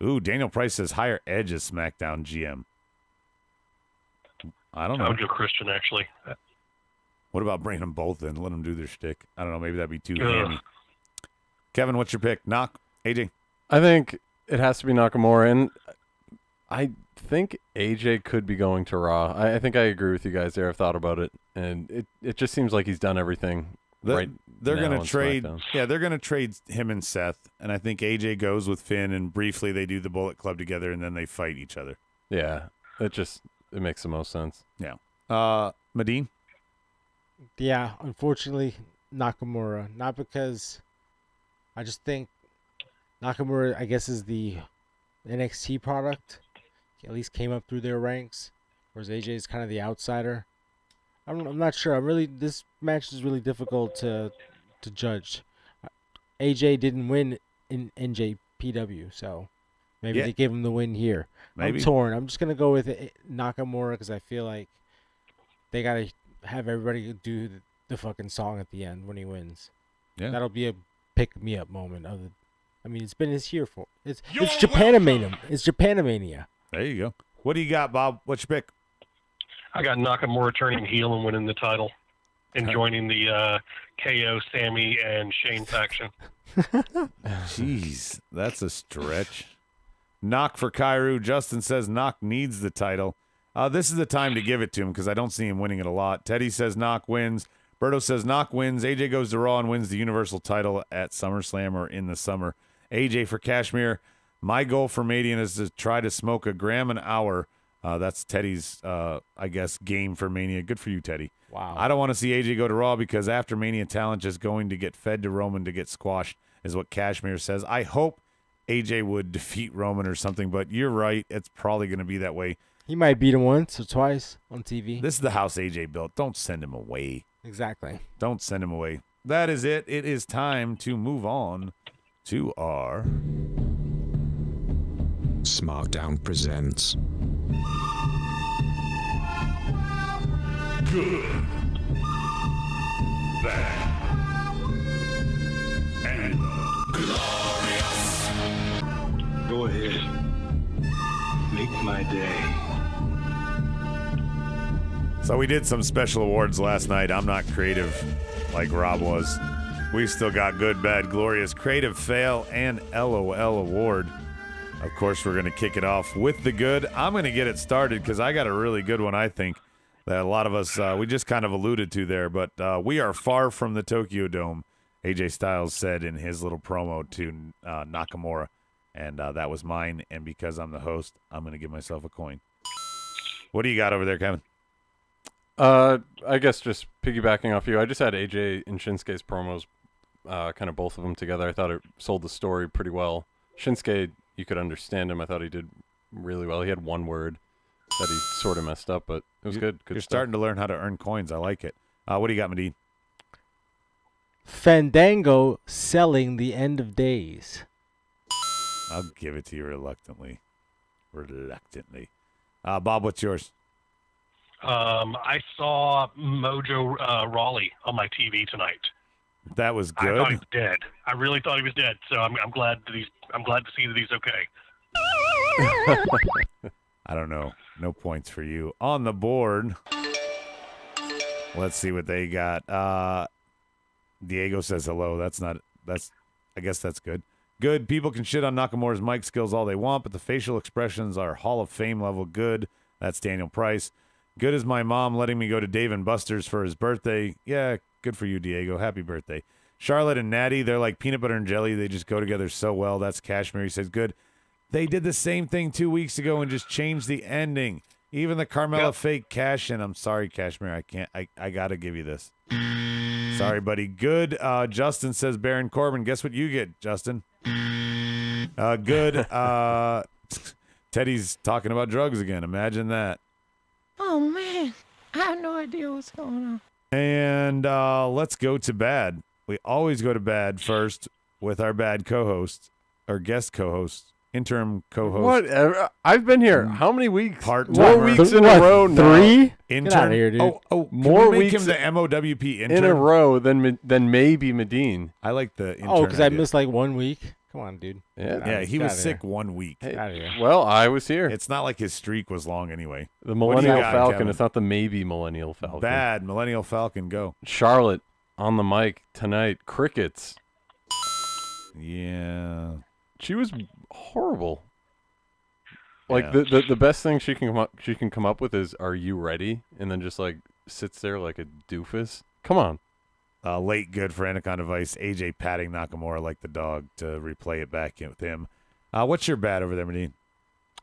Speaker 3: Ooh, Daniel Price says hire Edge as SmackDown GM. I don't
Speaker 6: I
Speaker 3: know.
Speaker 6: would go Christian, actually.
Speaker 3: What about bringing them both in? Let them do their shtick. I don't know. Maybe that'd be too
Speaker 6: Ugh.
Speaker 3: hammy. Kevin, what's your pick? Knock, AJ.
Speaker 5: I think it has to be Nakamura, and I think AJ could be going to Raw. I think I agree with you guys there. I've thought about it, and it just seems like he's done everything right.
Speaker 3: They're
Speaker 5: now
Speaker 3: going
Speaker 5: on
Speaker 3: to trade.
Speaker 5: SmackDown.
Speaker 3: Yeah, they're going to trade him and Seth, and I think AJ goes with Finn, and briefly they do the Bullet Club together, and then they fight each other.
Speaker 5: Yeah, it makes the most sense.
Speaker 3: Yeah. Medine.
Speaker 4: Yeah, unfortunately, Nakamura. Not because I just think Nakamura, I guess, is the NXT product. He at least came up through their ranks, whereas AJ is kind of the outsider. I'm not sure. This match is really difficult to judge. AJ didn't win in NJPW, so maybe
Speaker 3: Yeah.
Speaker 4: they gave him the win here.
Speaker 3: Maybe.
Speaker 4: I'm torn. I'm just gonna go with Nakamura because I feel like they gotta have everybody do the fucking song at the end when he wins.
Speaker 3: Yeah.
Speaker 4: That'll be a pick me up moment. It's been his year for it's Japanimania. It's Japanimania.
Speaker 3: There you go. What do you got, Bob? What's your pick?
Speaker 6: I got Nakamura turning heel and winning the title and joining the KO, Sammy, and Shane faction.
Speaker 3: Jeez, that's a stretch. Knock for Kairu. Justin says Knock needs the title. This is the time to give it to him because I don't see him winning it a lot. Teddy says Knock wins. Berto says Knock wins. AJ goes to Raw and wins the Universal title at SummerSlam or in the summer. AJ for Kashmir. My goal for Medine is to try to smoke a gram an hour. That's Teddy's, I guess, game for Mania. Good for you, Teddy.
Speaker 4: Wow.
Speaker 3: I don't want to see AJ go to Raw because after Mania, talent just going to get fed to Roman to get squashed is what Kashmir says. I hope AJ would defeat Roman or something, but you're right. It's probably going to be that way.
Speaker 4: He might beat him once or twice on TV.
Speaker 3: This is the house AJ built. Don't send him away.
Speaker 4: Exactly.
Speaker 3: Don't send him away. That is it. It is time to move on to our
Speaker 9: Smackdown presents
Speaker 1: Good, bad, and glorious.
Speaker 10: Go ahead. Make my day.
Speaker 3: So we did some special awards last night. I'm not creative like Rob was. We still got good, bad, glorious, creative, fail, and LOL award. Of course, we're going to kick it off with the good. I'm going to get it started because I got a really good one, I think, that a lot of us, we just kind of alluded to there. But we are far from the Tokyo Dome, AJ Styles said in his little promo to Nakamura. And that was mine. And because I'm the host, I'm going to give myself a coin. What do you got over there, Kevin?
Speaker 5: I guess just piggybacking off you, I just had AJ and Shinsuke's promos, kind of both of them together. I thought it sold the story pretty well. Shinsuke, you could understand him. I thought he did really well. He had one word that he sort of messed up, but it was good. Good
Speaker 3: You're
Speaker 5: stuff.
Speaker 3: starting to learn how to earn coins. I like it. What do you got, Medine?
Speaker 4: Fandango selling the end of days.
Speaker 3: I'll give it to you reluctantly. Reluctantly. Bob, what's yours?
Speaker 6: I saw Mojo Rawley on my TV tonight.
Speaker 3: That was good.
Speaker 6: I thought he was dead. I really thought he was dead. So I'm glad that I'm glad to see that he's okay.
Speaker 3: I don't know. No points for you. On the board, let's see what they got. Diego says hello. I guess that's good. Good. People can shit on Nakamura's mic skills all they want, but the facial expressions are Hall of Fame level good. That's Daniel Price. Good as my mom letting me go to Dave & Buster's for his birthday. Yeah, good for you, Diego. Happy birthday. Charlotte and Natty, they're like peanut butter and jelly. They just go together so well. That's Kashmir. He says, good. They did the same thing 2 weeks ago and just changed the ending. Even the Carmella fake cash in. I'm sorry, Kashmir. I can't. I got to give you this. Sorry, buddy. Good. Justin says Baron Corbin. Guess what you get, Justin? Good. Teddy's talking about drugs again. Imagine that.
Speaker 7: Oh, man. I have no idea what's going on.
Speaker 3: And let's go to bad. We always go to bad first with our bad co-host, or guest co-host, interim co-host.
Speaker 5: Whatever. I've been here. How many weeks?
Speaker 3: Part-timer.
Speaker 5: More weeks in a row now.
Speaker 4: 3?
Speaker 3: Intern.
Speaker 4: Get out of here, dude.
Speaker 3: Oh,
Speaker 5: more
Speaker 3: can we make
Speaker 5: weeks
Speaker 3: him the MOWP intern
Speaker 5: in a row than maybe Medine.
Speaker 3: I like the intern.
Speaker 4: Oh, because I
Speaker 3: idea.
Speaker 4: missed like 1 week? Come on, dude.
Speaker 3: Yeah, he was sick 1 week.
Speaker 5: Hey,
Speaker 4: Get out of here.
Speaker 5: well, I was here.
Speaker 3: It's not like his streak was long anyway.
Speaker 5: The
Speaker 3: What do you
Speaker 5: Millennial
Speaker 3: got,
Speaker 5: Falcon.
Speaker 3: Kevin?
Speaker 5: It's not the maybe Millennial Falcon.
Speaker 3: Bad Millennial Falcon, go.
Speaker 5: Charlotte on the mic tonight. Crickets.
Speaker 3: Yeah.
Speaker 5: She was horrible. Like
Speaker 3: Yeah.
Speaker 5: the best thing she can come up with is "Are you ready?" and then just like sits there like a doofus. Come on.
Speaker 3: Late good for Anaconda Vice. AJ patting Nakamura like the dog to replay it back in with him. What's your bad over there, Medine?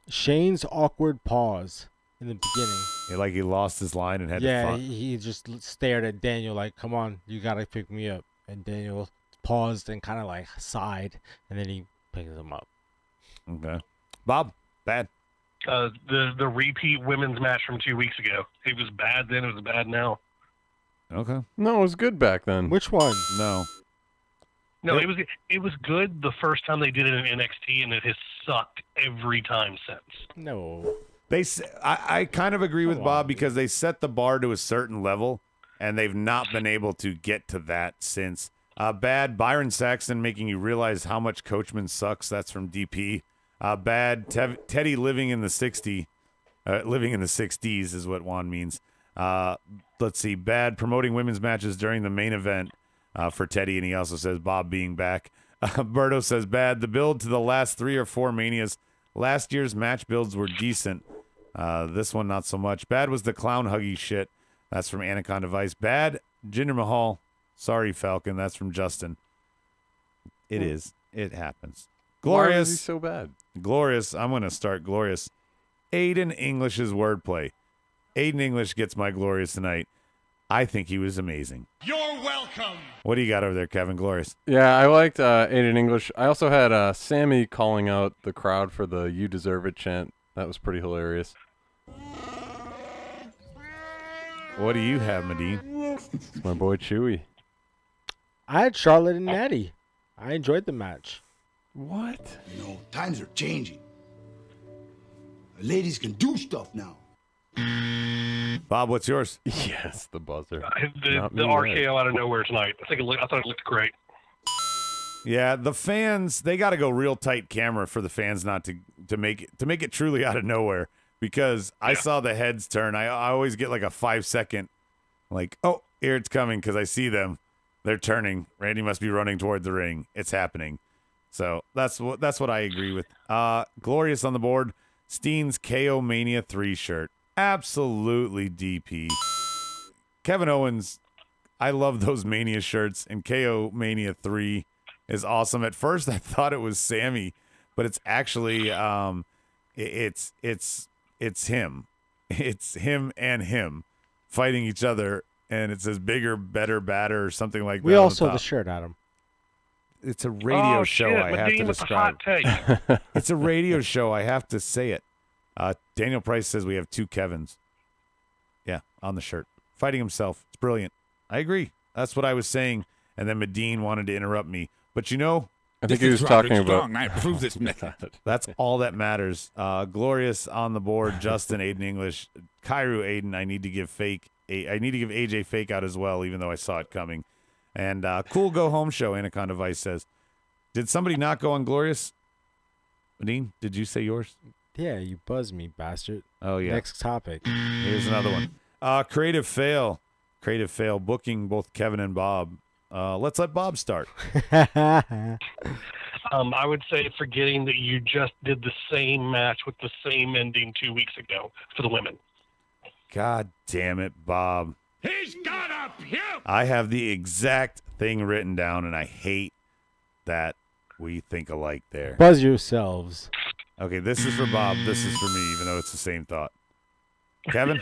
Speaker 4: Shane's awkward pause in the beginning.
Speaker 3: Like he lost his line and had to
Speaker 4: Yeah,
Speaker 3: fight.
Speaker 4: he just stared at Daniel like, come on, you got to pick me up. And Daniel paused and kind of like sighed, and then he picked him up.
Speaker 3: Okay. Bob, bad.
Speaker 6: The repeat women's match from 2 weeks ago. It was bad then. It was bad now.
Speaker 3: Okay.
Speaker 5: No, it was good back then.
Speaker 4: Which one?
Speaker 3: No.
Speaker 6: No, it was good the first time they did it in NXT, and it has sucked every time since.
Speaker 4: No.
Speaker 3: I kind of agree with
Speaker 4: Come
Speaker 3: Bob
Speaker 4: on,
Speaker 3: because they set the bar to a certain level, and they've not been able to get to that since. Bad Byron Saxton making you realize how much Coachman sucks. That's from DP. Bad Teddy living in the 60s is what Juan means. Let's see. Bad promoting women's matches during the main event for Teddy, and he also says Bob being back. Berto says bad. The build to the last 3 or 4 Manias. Last year's match builds were decent. This one not so much. Bad was the clown huggy shit. That's from Anaconda Vice. Bad Jinder Mahal. Sorry, Falcon. That's from Justin. It is. It happens. Glorious.
Speaker 5: Why was he so bad?
Speaker 3: Glorious. I'm going to start glorious. Aiden English's wordplay. Aiden English gets my glorious tonight. I think he was amazing.
Speaker 11: You're welcome.
Speaker 3: What do you got over there, Kevin? Glorious.
Speaker 5: Yeah, I liked Aiden English. I also had Sammy calling out the crowd for the "You Deserve It" chant. That was pretty hilarious.
Speaker 3: What do you have, Medine?
Speaker 5: It's my boy Chewy.
Speaker 4: I had Charlotte and Natty. I enjoyed the match.
Speaker 5: What?
Speaker 11: You know, times are changing. Ladies can do stuff now.
Speaker 3: Bob, what's yours?
Speaker 5: Yes, the buzzer.
Speaker 6: The RKO out of nowhere tonight. I thought it looked great.
Speaker 3: Yeah, the fans, they got to go real tight camera for the fans not to make it truly out of nowhere, because I saw the heads turn. I always get like a 5-second like, oh, here it's coming, because I see them. They're turning. Randy must be running toward the ring. It's happening. So that's what I agree with. Glorious on the board. Steen's KO Mania 3 shirt. Absolutely DP. Kevin Owens, I love those Mania shirts, and KO Mania 3 is awesome. At first I thought it was Sammy, but it's actually it's him. It's him and him fighting each other, and it says bigger, better, badder, or something like that.
Speaker 4: We all saw the shirt, Adam.
Speaker 3: It's a radio show. I have to
Speaker 6: Medine with the
Speaker 3: describe.
Speaker 6: hot take.
Speaker 3: It's a radio show. I have to say it. Daniel Price says we have 2 Kevins. Yeah, on the shirt. Fighting himself. It's brilliant. I agree. That's what I was saying. And then Medine wanted to interrupt me. But you know,
Speaker 5: I think he was talking about.
Speaker 11: I approve this method.
Speaker 3: That's all that matters. Glorious on the board. Justin, Aiden English, Kairu, Aiden. I need to give AJ fake out as well, even though I saw it coming. And cool go home show. Anaconda Vice says, did somebody not go on Glorious? Medine, did you say yours?
Speaker 4: Yeah, you buzzed me, bastard.
Speaker 3: Oh yeah.
Speaker 4: Next topic.
Speaker 3: Here's another one. Creative fail. Creative fail. Booking both Kevin and Bob. Let's let Bob start.
Speaker 6: I would say forgetting that you just did the same match with the same ending 2 weeks ago for the women.
Speaker 3: God damn it, Bob.
Speaker 11: He's got a puke!
Speaker 3: I have the exact thing written down, and I hate that we think alike there.
Speaker 4: Buzz yourselves.
Speaker 3: Okay, this is for Bob. This is for me, even though it's the same thought. Kevin?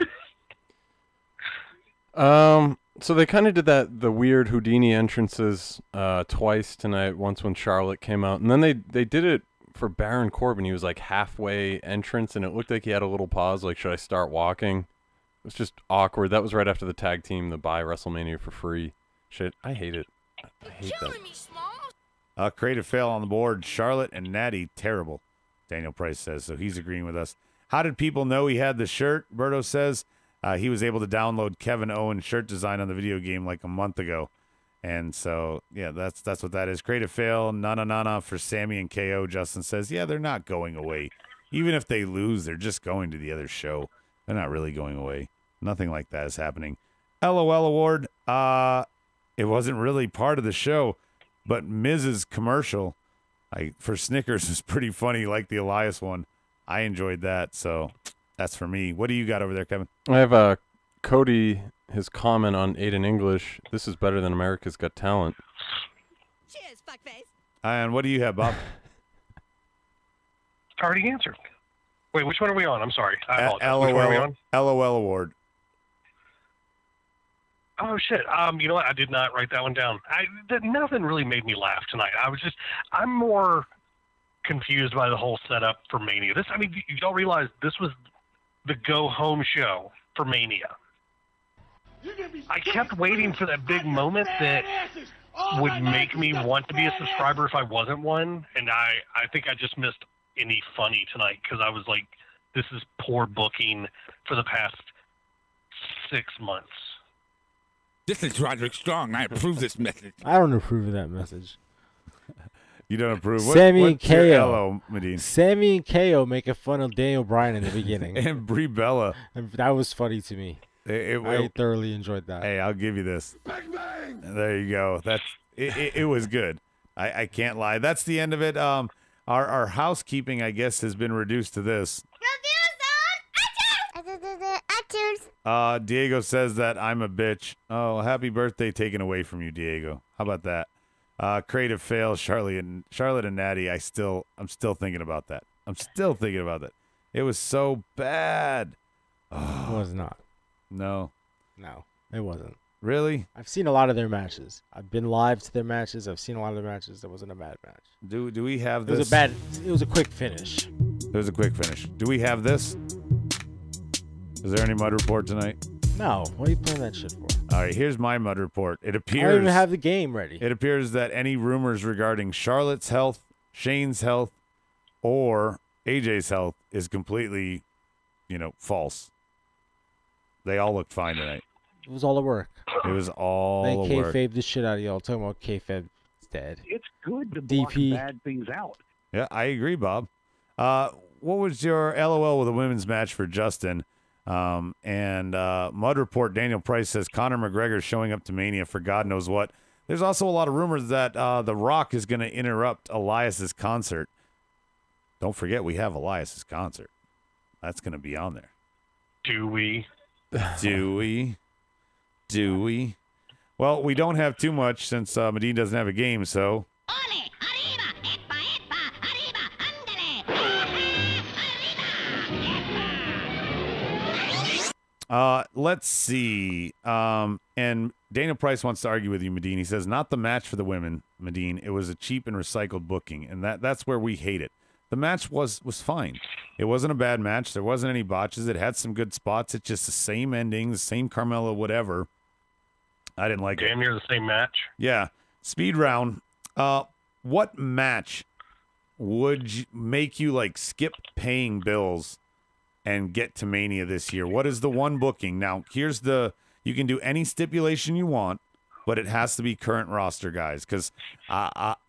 Speaker 5: So they kind of did the weird Houdini entrances twice tonight. Once when Charlotte came out, and then they did it for Baron Corbin. He was like halfway entrance, and it looked like he had a little pause. Like, should I start walking? It was just awkward. That was right after the tag team, the buy WrestleMania for free. Shit, I hate it. I hate that.
Speaker 3: Creative fail on the board. Charlotte and Natty, terrible. Daniel Price says, so he's agreeing with us. How did people know he had the shirt? Berto says he was able to download Kevin Owens shirt design on the video game like a month ago. And so, yeah, that's what that is. Creative fail, na for Sammy and KO. Justin says, yeah, they're not going away. Even if they lose, they're just going to the other show. They're not really going away. Nothing like that is happening. LOL award, it wasn't really part of the show, but Miz's commercial for Snickers is pretty funny, like the Elias one. I enjoyed that, so that's for me. What do you got over there, Kevin?
Speaker 5: I have Cody, his comment on Aiden English. This is better than America's Got Talent.
Speaker 12: Cheers, fuckface.
Speaker 3: And what do you have, Bob?
Speaker 6: Already answered. Wait, which one are we on? I'm sorry. I apologize. Which one are we on?
Speaker 3: LOL award.
Speaker 6: Oh shit! You know what? I did not write that one down. Nothing really made me laugh tonight. I'm more confused by the whole setup for Mania. You don't realize this was the go home show for Mania. I kept waiting for that big moment that would make me want to be a subscriber if I wasn't one, and I think I just missed any funny tonight because I was like, this is poor booking for the past 6 months.
Speaker 11: This is Roderick Strong. I approve this message.
Speaker 4: I don't approve of that message.
Speaker 3: You don't approve?
Speaker 4: Sammy and
Speaker 3: what's your
Speaker 4: KO.
Speaker 3: LO, Medine?
Speaker 4: Sammy and KO making fun of Daniel Bryan in the beginning.
Speaker 3: And Brie Bella.
Speaker 4: And that was funny to me. I thoroughly enjoyed that.
Speaker 3: Hey, I'll give you this.
Speaker 11: Bang, bang.
Speaker 3: There you go. It was good. I can't lie. That's the end of it. Our housekeeping, I guess, has been reduced to this. Diego says that I'm a bitch. Oh, happy birthday taken away from you, Diego. How about that? Creative fail, Charlotte and Natty. I'm still thinking about that. It was so bad.
Speaker 4: It was not.
Speaker 3: No,
Speaker 4: it wasn't.
Speaker 3: Really?
Speaker 4: I've seen a lot of their matches. I've been live to their matches. I've seen a lot of their matches. That wasn't a bad match.
Speaker 3: Do we have
Speaker 4: this? It was a quick finish.
Speaker 3: It was a quick finish. Do we have this? Is there any mud report tonight?
Speaker 4: No. What are you playing that shit for?
Speaker 3: All right, here's my mud report. It appears
Speaker 4: I don't even have the game ready.
Speaker 3: It appears that any rumors regarding Charlotte's health, Shane's health, or AJ's health is completely, false. They all look fine tonight.
Speaker 4: It was all a work.
Speaker 3: It was all a work.
Speaker 4: They kayfabe the shit out of y'all. Talking about kayfabe dead.
Speaker 13: It's good to block bad things out.
Speaker 3: Yeah, I agree, Bob. What was your LOL with a women's match for Justin? And Mud Report, Daniel Price says Conor McGregor showing up to Mania for God knows what. There's also a lot of rumors that The Rock is going to interrupt Elias's concert. Don't forget, we have Elias's concert. That's going to be on there.
Speaker 6: Do we?
Speaker 3: Do we? Well, we don't have too much since Medine doesn't have a game, so. Let's see. And Daniel Price wants to argue with you, Medine. He says, not the match for the women, Medine. It was a cheap and recycled booking, and that's where we hate it. The match was fine. It wasn't a bad match. There wasn't any botches. It had some good spots. It's just the same ending, the same Carmella, whatever. I didn't like it.
Speaker 6: Damn near the same match.
Speaker 3: Yeah. Speed round. what match would make you like skip paying bills and get to Mania this year? What is the one booking? Now, you can do any stipulation you want, but it has to be current roster guys. Because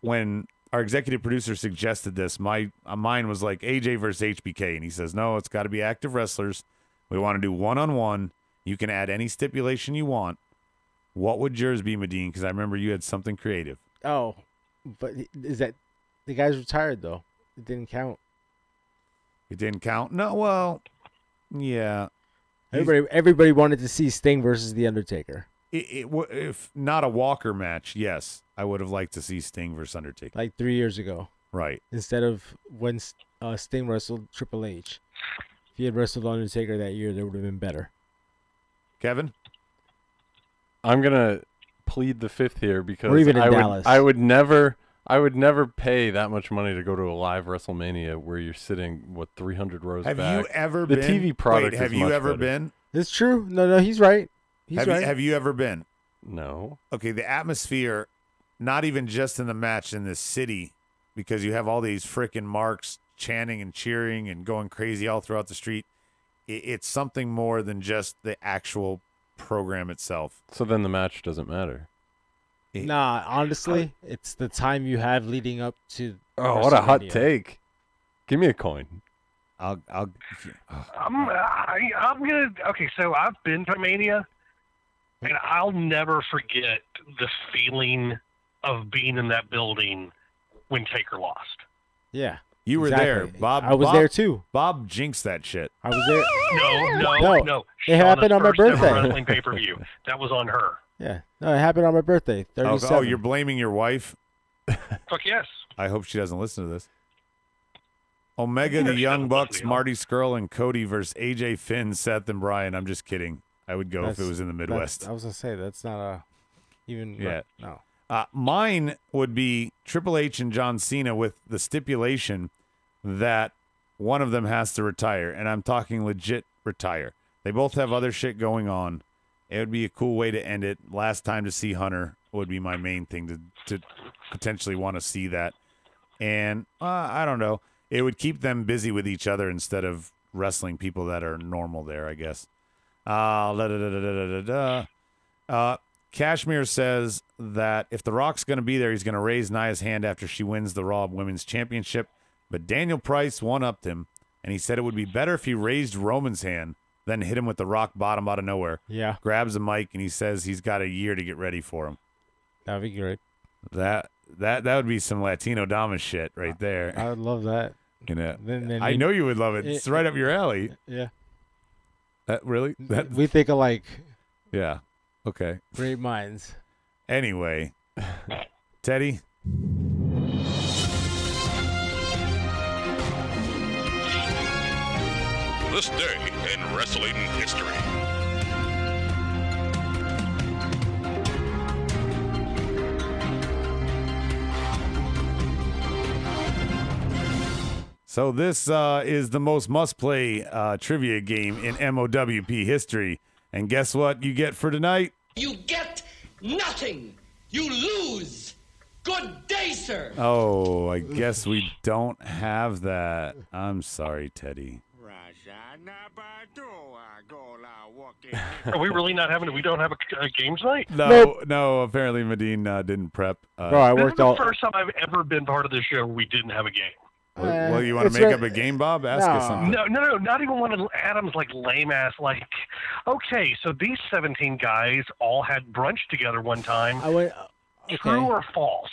Speaker 3: when our executive producer suggested this, mine was like AJ versus HBK, and he says, no, it's got to be active wrestlers. We want to do one-on-one. You can add any stipulation you want. What would yours be, Medine? Because I remember you had something creative.
Speaker 4: Oh, but is that the guy's retired though? It didn't count.
Speaker 3: It didn't count? No, well, yeah.
Speaker 4: Everybody wanted to see Sting versus The Undertaker.
Speaker 3: If not a Walker match, yes, I would have liked to see Sting versus Undertaker.
Speaker 4: Like 3 years ago.
Speaker 3: Right.
Speaker 4: Instead of when Sting wrestled Triple H. If he had wrestled Undertaker that year, that would have been better.
Speaker 3: Kevin?
Speaker 5: I'm going to plead the fifth here because
Speaker 4: or even in Dallas.
Speaker 5: I would never pay that much money to go to a live WrestleMania where you're sitting 300 rows back.
Speaker 3: Have you ever
Speaker 5: the
Speaker 3: been?
Speaker 5: TV product?
Speaker 3: Wait, have
Speaker 5: is
Speaker 3: you
Speaker 5: much
Speaker 3: ever
Speaker 5: better.
Speaker 3: been?
Speaker 4: It's true. No, he's right.
Speaker 3: Have you ever been?
Speaker 5: No.
Speaker 3: Okay, the atmosphere, not even just in the match in this city, because you have all these freaking marks chanting and cheering and going crazy all throughout the street. It's something more than just the actual program itself.
Speaker 5: So then the match doesn't matter.
Speaker 4: Nah, honestly, it's the time you have leading up to.
Speaker 5: Oh, what a hot take! Give me a coin.
Speaker 6: I'm gonna. Okay, so I've been to Mania, and I'll never forget the feeling of being in that building when Taker lost.
Speaker 4: Yeah.
Speaker 3: You were there, Bob.
Speaker 4: I was there too.
Speaker 3: Bob jinxed that shit.
Speaker 4: I was there.
Speaker 6: No.
Speaker 4: It happened on my
Speaker 6: First ever
Speaker 4: birthday.
Speaker 6: Wrestling pay-per-view. That was on her.
Speaker 4: Yeah. No, it happened on my birthday. 37.
Speaker 3: Oh, you're blaming your wife?
Speaker 6: Fuck yes.
Speaker 3: I hope she doesn't listen to this. Omega, the Young Bucks, Marty Scurll, and Cody versus AJ, Finn, Seth, and Brian. I'm just kidding. I would go if it was in the Midwest.
Speaker 4: I was going to say, that's not even.
Speaker 3: Yeah.
Speaker 4: No.
Speaker 3: Mine would be Triple H and John Cena with the stipulation that one of them has to retire, and I'm talking legit retire. They both have other shit going on. It would be a cool way to end it. Last time to see Hunter would be my main thing to potentially want to see that. And I don't know. It would keep them busy with each other instead of wrestling people that are normal there, I guess. Kashmir says that if The Rock's going to be there, he's going to raise Nia's hand after she wins the Raw Women's Championship. But Daniel Price one-upped him, and he said it would be better if he raised Roman's hand than hit him with the rock bottom out of nowhere.
Speaker 4: Yeah.
Speaker 3: Grabs a mic, and he says he's got a year to get ready for him.
Speaker 4: That'd be great.
Speaker 3: That would be some Latino Dama shit right there.
Speaker 4: I would love that.
Speaker 3: You know,
Speaker 4: Then
Speaker 3: I know you would love it. It's right up your alley.
Speaker 4: Yeah.
Speaker 3: Really?
Speaker 4: We think alike.
Speaker 3: Yeah. Okay.
Speaker 4: Great minds.
Speaker 3: Anyway, Teddy.
Speaker 1: This day in wrestling history.
Speaker 3: So this is the most must-play trivia game in MOWP history. And guess what you get for tonight?
Speaker 14: You get nothing. You lose. Good day, sir.
Speaker 3: Oh, I guess we don't have that. I'm sorry, Teddy.
Speaker 6: Are we really not having? We don't have a game tonight?
Speaker 3: No. Apparently, Medine didn't prep.
Speaker 4: Bro, I
Speaker 6: This
Speaker 4: worked
Speaker 6: is the
Speaker 4: all.
Speaker 6: first time I've ever been part of this show where we didn't have a game.
Speaker 3: Well, you want to make up a game, Bob? Ask us something.
Speaker 6: No, not even one of Adam's like lame ass like. Okay, so these 17 guys all had brunch together one time. True or false?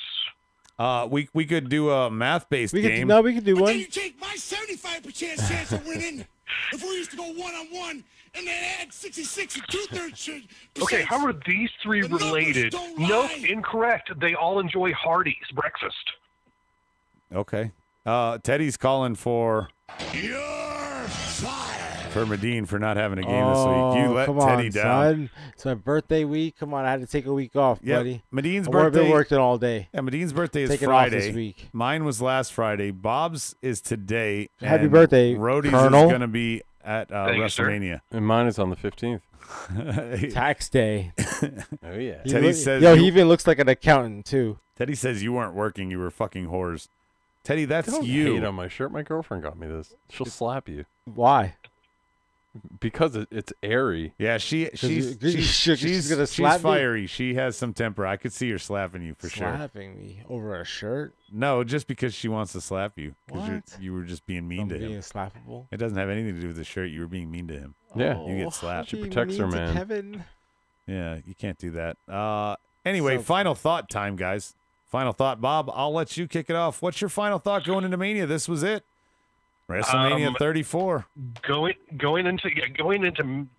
Speaker 3: We could do a math-based game.
Speaker 4: We could do one.
Speaker 15: You take my 75% chance of winning if we used to go one-on-one and then add 66 and 2/3.
Speaker 6: Okay, how are these three related? No, incorrect. They all enjoy Hardee's breakfast.
Speaker 3: Okay. Teddy's calling for Medine for not having a game this week. You let Teddy down.
Speaker 4: Son. It's my birthday week. Come on, I had to take a week off, buddy.
Speaker 3: Medine's
Speaker 4: I've
Speaker 3: birthday.
Speaker 4: been working all day.
Speaker 3: Yeah, Medine's birthday is
Speaker 4: Taking
Speaker 3: Friday.
Speaker 4: off this week.
Speaker 3: Mine was last Friday. Bob's is today.
Speaker 4: Happy
Speaker 3: and
Speaker 4: birthday,
Speaker 3: Rhodey's
Speaker 4: Colonel.
Speaker 3: is going to be at WrestleMania.
Speaker 5: And mine is on the 15th.
Speaker 4: Tax day.
Speaker 5: Oh yeah.
Speaker 3: Teddy says,
Speaker 4: he even looks like an accountant too.
Speaker 3: Teddy says you weren't working, you were fucking whores. Teddy, that's
Speaker 5: Don't
Speaker 3: you.
Speaker 5: hate on my shirt. My girlfriend got me this. She'll slap you.
Speaker 4: Why?
Speaker 5: Because it's airy.
Speaker 3: Yeah, she's
Speaker 4: gonna slap me?
Speaker 3: fiery. She has some temper. I could see her slapping you for sure.
Speaker 4: Slapping me over a shirt?
Speaker 3: No, just because she wants to slap you. Because
Speaker 4: What?
Speaker 3: you were just being mean to him.
Speaker 4: Being slappable?
Speaker 3: It doesn't have anything to do with the shirt. You were being mean to him.
Speaker 5: Yeah.
Speaker 3: You get slapped.
Speaker 5: She protects her, man.
Speaker 4: Kevin.
Speaker 3: Yeah, you can't do that. Anyway, final thought time, guys. Final thought, Bob. I'll let you kick it off. What's your final thought going into Mania? This was it. WrestleMania 34.
Speaker 6: Going into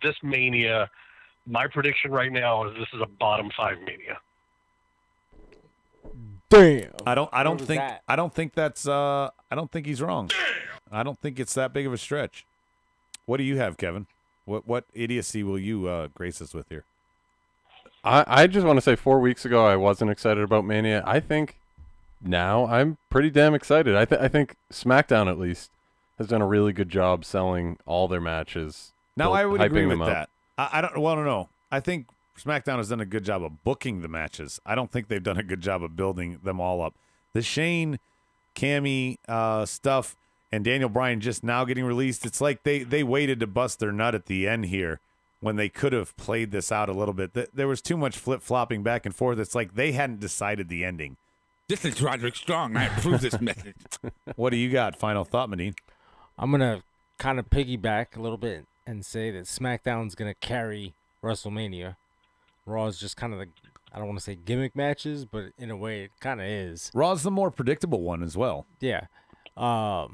Speaker 6: this Mania, my prediction right now is this is a bottom 5 Mania.
Speaker 4: Damn.
Speaker 3: I don't think he's wrong. I don't think it's that big of a stretch. What do you have, Kevin? What idiocy will you grace us with here?
Speaker 5: I just want to say 4 weeks ago I wasn't excited about Mania. I think now I'm pretty damn excited. I think SmackDown at least has done a really good job selling all their matches.
Speaker 3: Now I would agree with
Speaker 5: them
Speaker 3: that. I don't. Well, no. I think SmackDown has done a good job of booking the matches. I don't think they've done a good job of building them all up. The Shane, Cammy stuff and Daniel Bryan just now getting released. It's like they waited to bust their nut at the end here when they could have played this out a little bit. There was too much flip-flopping back and forth. It's like they hadn't decided the ending.
Speaker 11: This is Roderick Strong. I approve this message.
Speaker 3: What do you got? Final thought, Medine?
Speaker 4: I'm going to kind of piggyback a little bit and say that SmackDown's going to carry WrestleMania. Raw is just kind of the, I don't want to say gimmick matches, but in a way it kind of is.
Speaker 3: Raw's the more predictable one as well.
Speaker 4: Yeah. But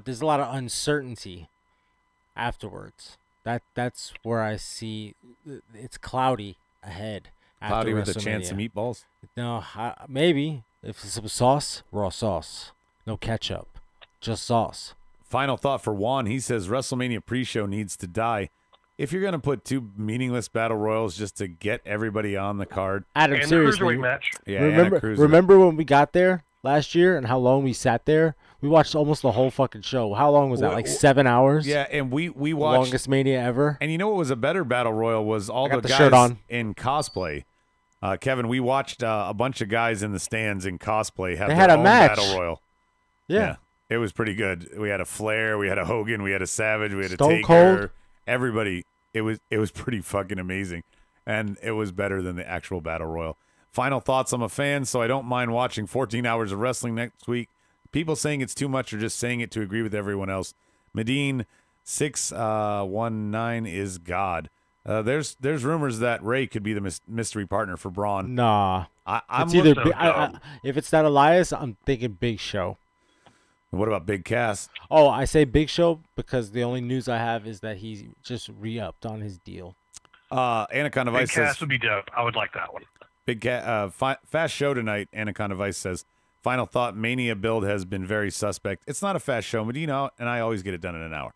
Speaker 4: there's a lot of uncertainty afterwards. That's where I see it's cloudy ahead.
Speaker 3: Cloudy with a chance of meatballs?
Speaker 4: No, maybe. If it's some sauce, raw sauce. No ketchup. Just sauce.
Speaker 3: Final thought for Juan. He says WrestleMania pre-show needs to die. If you're going to put two meaningless battle royals just to get everybody on the card.
Speaker 4: Adam,
Speaker 6: and
Speaker 4: seriously.
Speaker 6: The match.
Speaker 3: Yeah,
Speaker 4: remember when we got there last year and how long we sat there? We watched almost the whole fucking show. How long was that? Like 7 hours?
Speaker 3: Yeah, and we watched.
Speaker 4: Longest Mania ever.
Speaker 3: And you know what was a better battle royal was all the guys
Speaker 4: shirt on.
Speaker 3: in cosplay. Kevin, we watched a bunch of guys in the stands in cosplay have
Speaker 4: they
Speaker 3: their
Speaker 4: had a
Speaker 3: own
Speaker 4: match.
Speaker 3: battle royal.
Speaker 4: Yeah.
Speaker 3: It was pretty good. We had a Flair, we had a Hogan, we had a Savage, we had a
Speaker 4: Stone
Speaker 3: Taker.
Speaker 4: Cold.
Speaker 3: Everybody. It was pretty fucking amazing, and it was better than the actual battle royal. Final thoughts. I'm a fan, so I don't mind watching 14 hours of wrestling next week. People saying it's too much or just saying it to agree with everyone else. Medine 619 is God. There's rumors that Ray could be the mystery partner for Braun.
Speaker 4: Nah,
Speaker 3: I'm
Speaker 4: it's either if it's not Elias, I'm thinking Big Show.
Speaker 3: What about Big Cass?
Speaker 4: Oh, I say Big Show because the only news I have is that he's just re-upped on his deal.
Speaker 3: Anaconda Vice
Speaker 6: Big
Speaker 3: says
Speaker 6: Cass would be dope. I would like that one.
Speaker 3: Big fast show tonight. Anaconda Vice says, final thought: Mania build has been very suspect. It's not a fast show. Medina and I always get it done in an hour.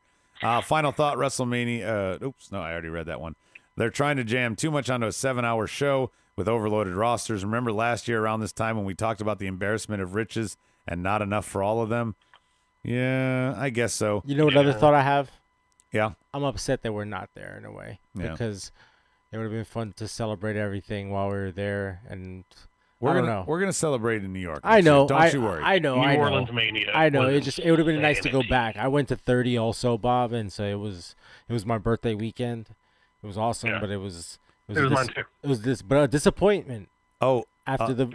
Speaker 3: Final thought: WrestleMania. Oops, no, I already read that one. They're trying to jam too much onto a 7-hour show with overloaded rosters. Remember last year around this time when we talked about the embarrassment of riches and not enough for all of them? Yeah, I guess so.
Speaker 4: You know another thought I have?
Speaker 3: Yeah.
Speaker 4: I'm upset that we're not there in a way because it would have been fun to celebrate everything while we were there, and I don't know.
Speaker 3: We're gonna celebrate in New York.
Speaker 4: I know.
Speaker 3: Don't you worry.
Speaker 4: I know.
Speaker 6: New
Speaker 4: I know.
Speaker 6: Orleans Mania.
Speaker 4: I know. It would have been nice to go back. I went to 30 also, Bob, and so it was my birthday weekend. It was awesome, but it was
Speaker 6: mine too.
Speaker 4: It was a disappointment.
Speaker 3: Oh,
Speaker 4: after the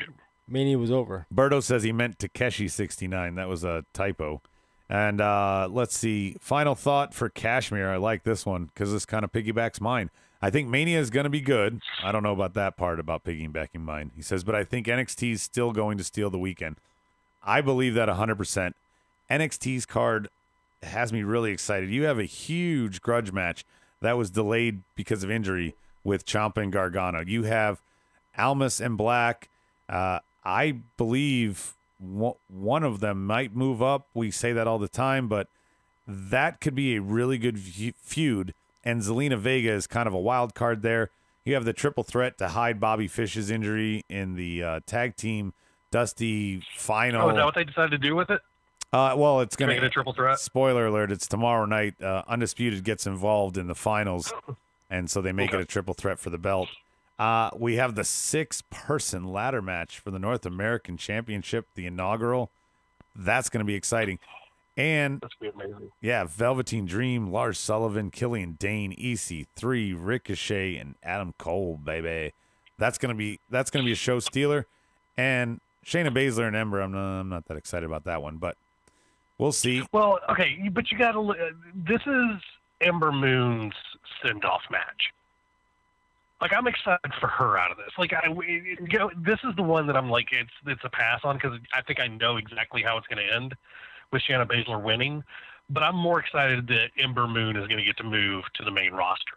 Speaker 4: Mania was over.
Speaker 3: Berto says he meant Takeshi 69. That was a typo. And let's see. Final thought for Kashmir. I like this one because this kind of piggybacks mine. I think Mania is going to be good. I don't know about that part about piggybacking mine. He says, but I think NXT is still going to steal the weekend. I believe that 100%. NXT's card has me really excited. You have a huge grudge match that was delayed because of injury with Ciampa and Gargano. You have Almas and Black. I believe one of them might move up. We say that all the time, but that could be a really good feud. And Zelina Vega is kind of a wild card there. You have the triple threat to hide Bobby Fish's injury in the tag team Dusty final.
Speaker 6: Oh, is that what they decided to do with it?
Speaker 3: Well, it's going
Speaker 6: to make it a triple threat.
Speaker 3: Spoiler alert: it's tomorrow night. Undisputed gets involved in the finals, and so they make it a triple threat for the belt. We have the 6-person ladder match for the North American Championship, the inaugural. That's going to be exciting. And
Speaker 6: that's going to be amazing. Yeah,
Speaker 3: Velveteen Dream, Lars Sullivan, Killian Dane, EC3, Ricochet, and Adam Cole, baby. That's gonna be a show stealer. And Shayna Baszler and Ember, I'm not that excited about that one, but we'll see.
Speaker 6: Well, okay, but you got to. This is Ember Moon's send-off match. Like, I'm excited for her out of this. Like, this is the one that I'm like, it's a pass on because I think I know exactly how it's going to end with Shayna Baszler winning. But I'm more excited that Ember Moon is going to get to move to the main roster.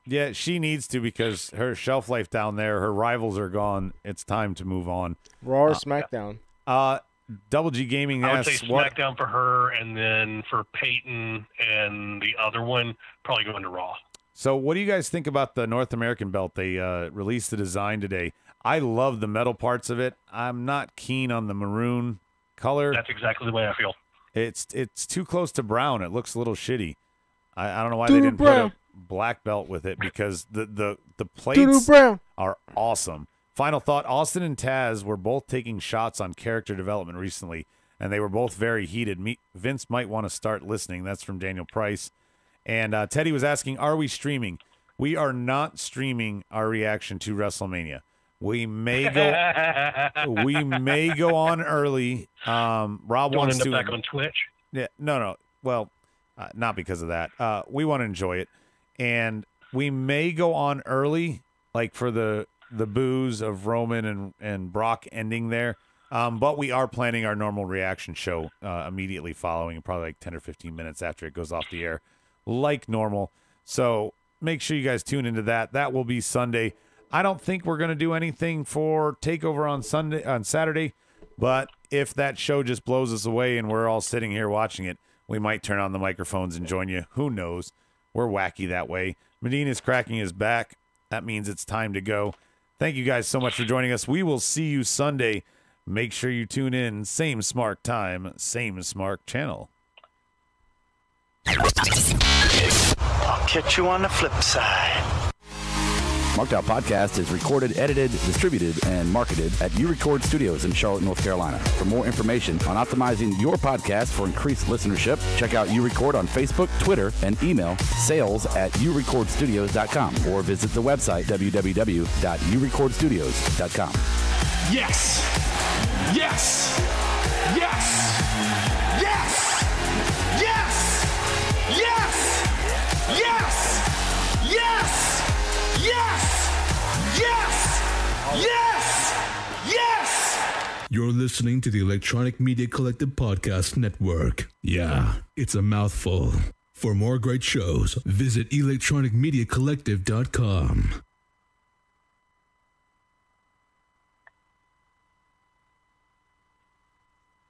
Speaker 3: Yeah, she needs to because her shelf life down there, her rivals are gone. It's time to move on.
Speaker 4: Raw or SmackDown?
Speaker 3: Double G Gaming
Speaker 6: I would
Speaker 3: asks,
Speaker 6: say SmackDown for her, and then for Peyton and the other one, probably going to Raw.
Speaker 3: So what do you guys think about the North American belt? They released the design today. I love the metal parts of it. I'm not keen on the maroon color.
Speaker 6: That's exactly the way I feel.
Speaker 3: It's too close to brown. It looks a little shitty. I don't know why they didn't put a black belt with it because the plates are awesome. Final thought, Austin and Taz were both taking shots on character development recently, and they were both very heated. Vince might want to start listening. That's from Daniel Price. And Teddy was asking, are we streaming? We are not streaming our reaction to WrestleMania. We may go on early. Rob wants to
Speaker 6: back on Twitch.
Speaker 3: Yeah, no. Well, not because of that. We want to enjoy it, and we may go on early, like for the boos of Roman and Brock ending there. But we are planning our normal reaction show immediately following, probably like 10 or 15 minutes after it goes off the air, like normal. So make sure you guys tune into that. That will be Sunday. I don't think we're going to do anything for TakeOver on Saturday, but if that show just blows us away and we're all sitting here watching it, we might turn on the microphones and join you. Who knows? We're wacky that way. Medine is cracking his back. That means it's time to go. Thank you guys so much for joining us. We will see you Sunday. Make sure you tune in. Same smart time, same smart channel.
Speaker 16: I'll catch you on the flip side.
Speaker 17: Smackdown Podcast is recorded, edited, distributed, and marketed at U-Record Studios in Charlotte, North Carolina. For more information on optimizing your podcast for increased listenership, check out U-Record on Facebook, Twitter, and email sales@urecordstudios.com or visit the website www.urecordstudios.com.
Speaker 15: Yes! Yes! Yes! Yes! Yes! Yes! Yes! Yes! Yes! Yes! Yes! Yes!
Speaker 18: You're listening to the Electronic Media Collective Podcast Network. Yeah, it's a mouthful. For more great shows, visit electronicmediacollective.com.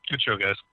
Speaker 6: Good show, guys.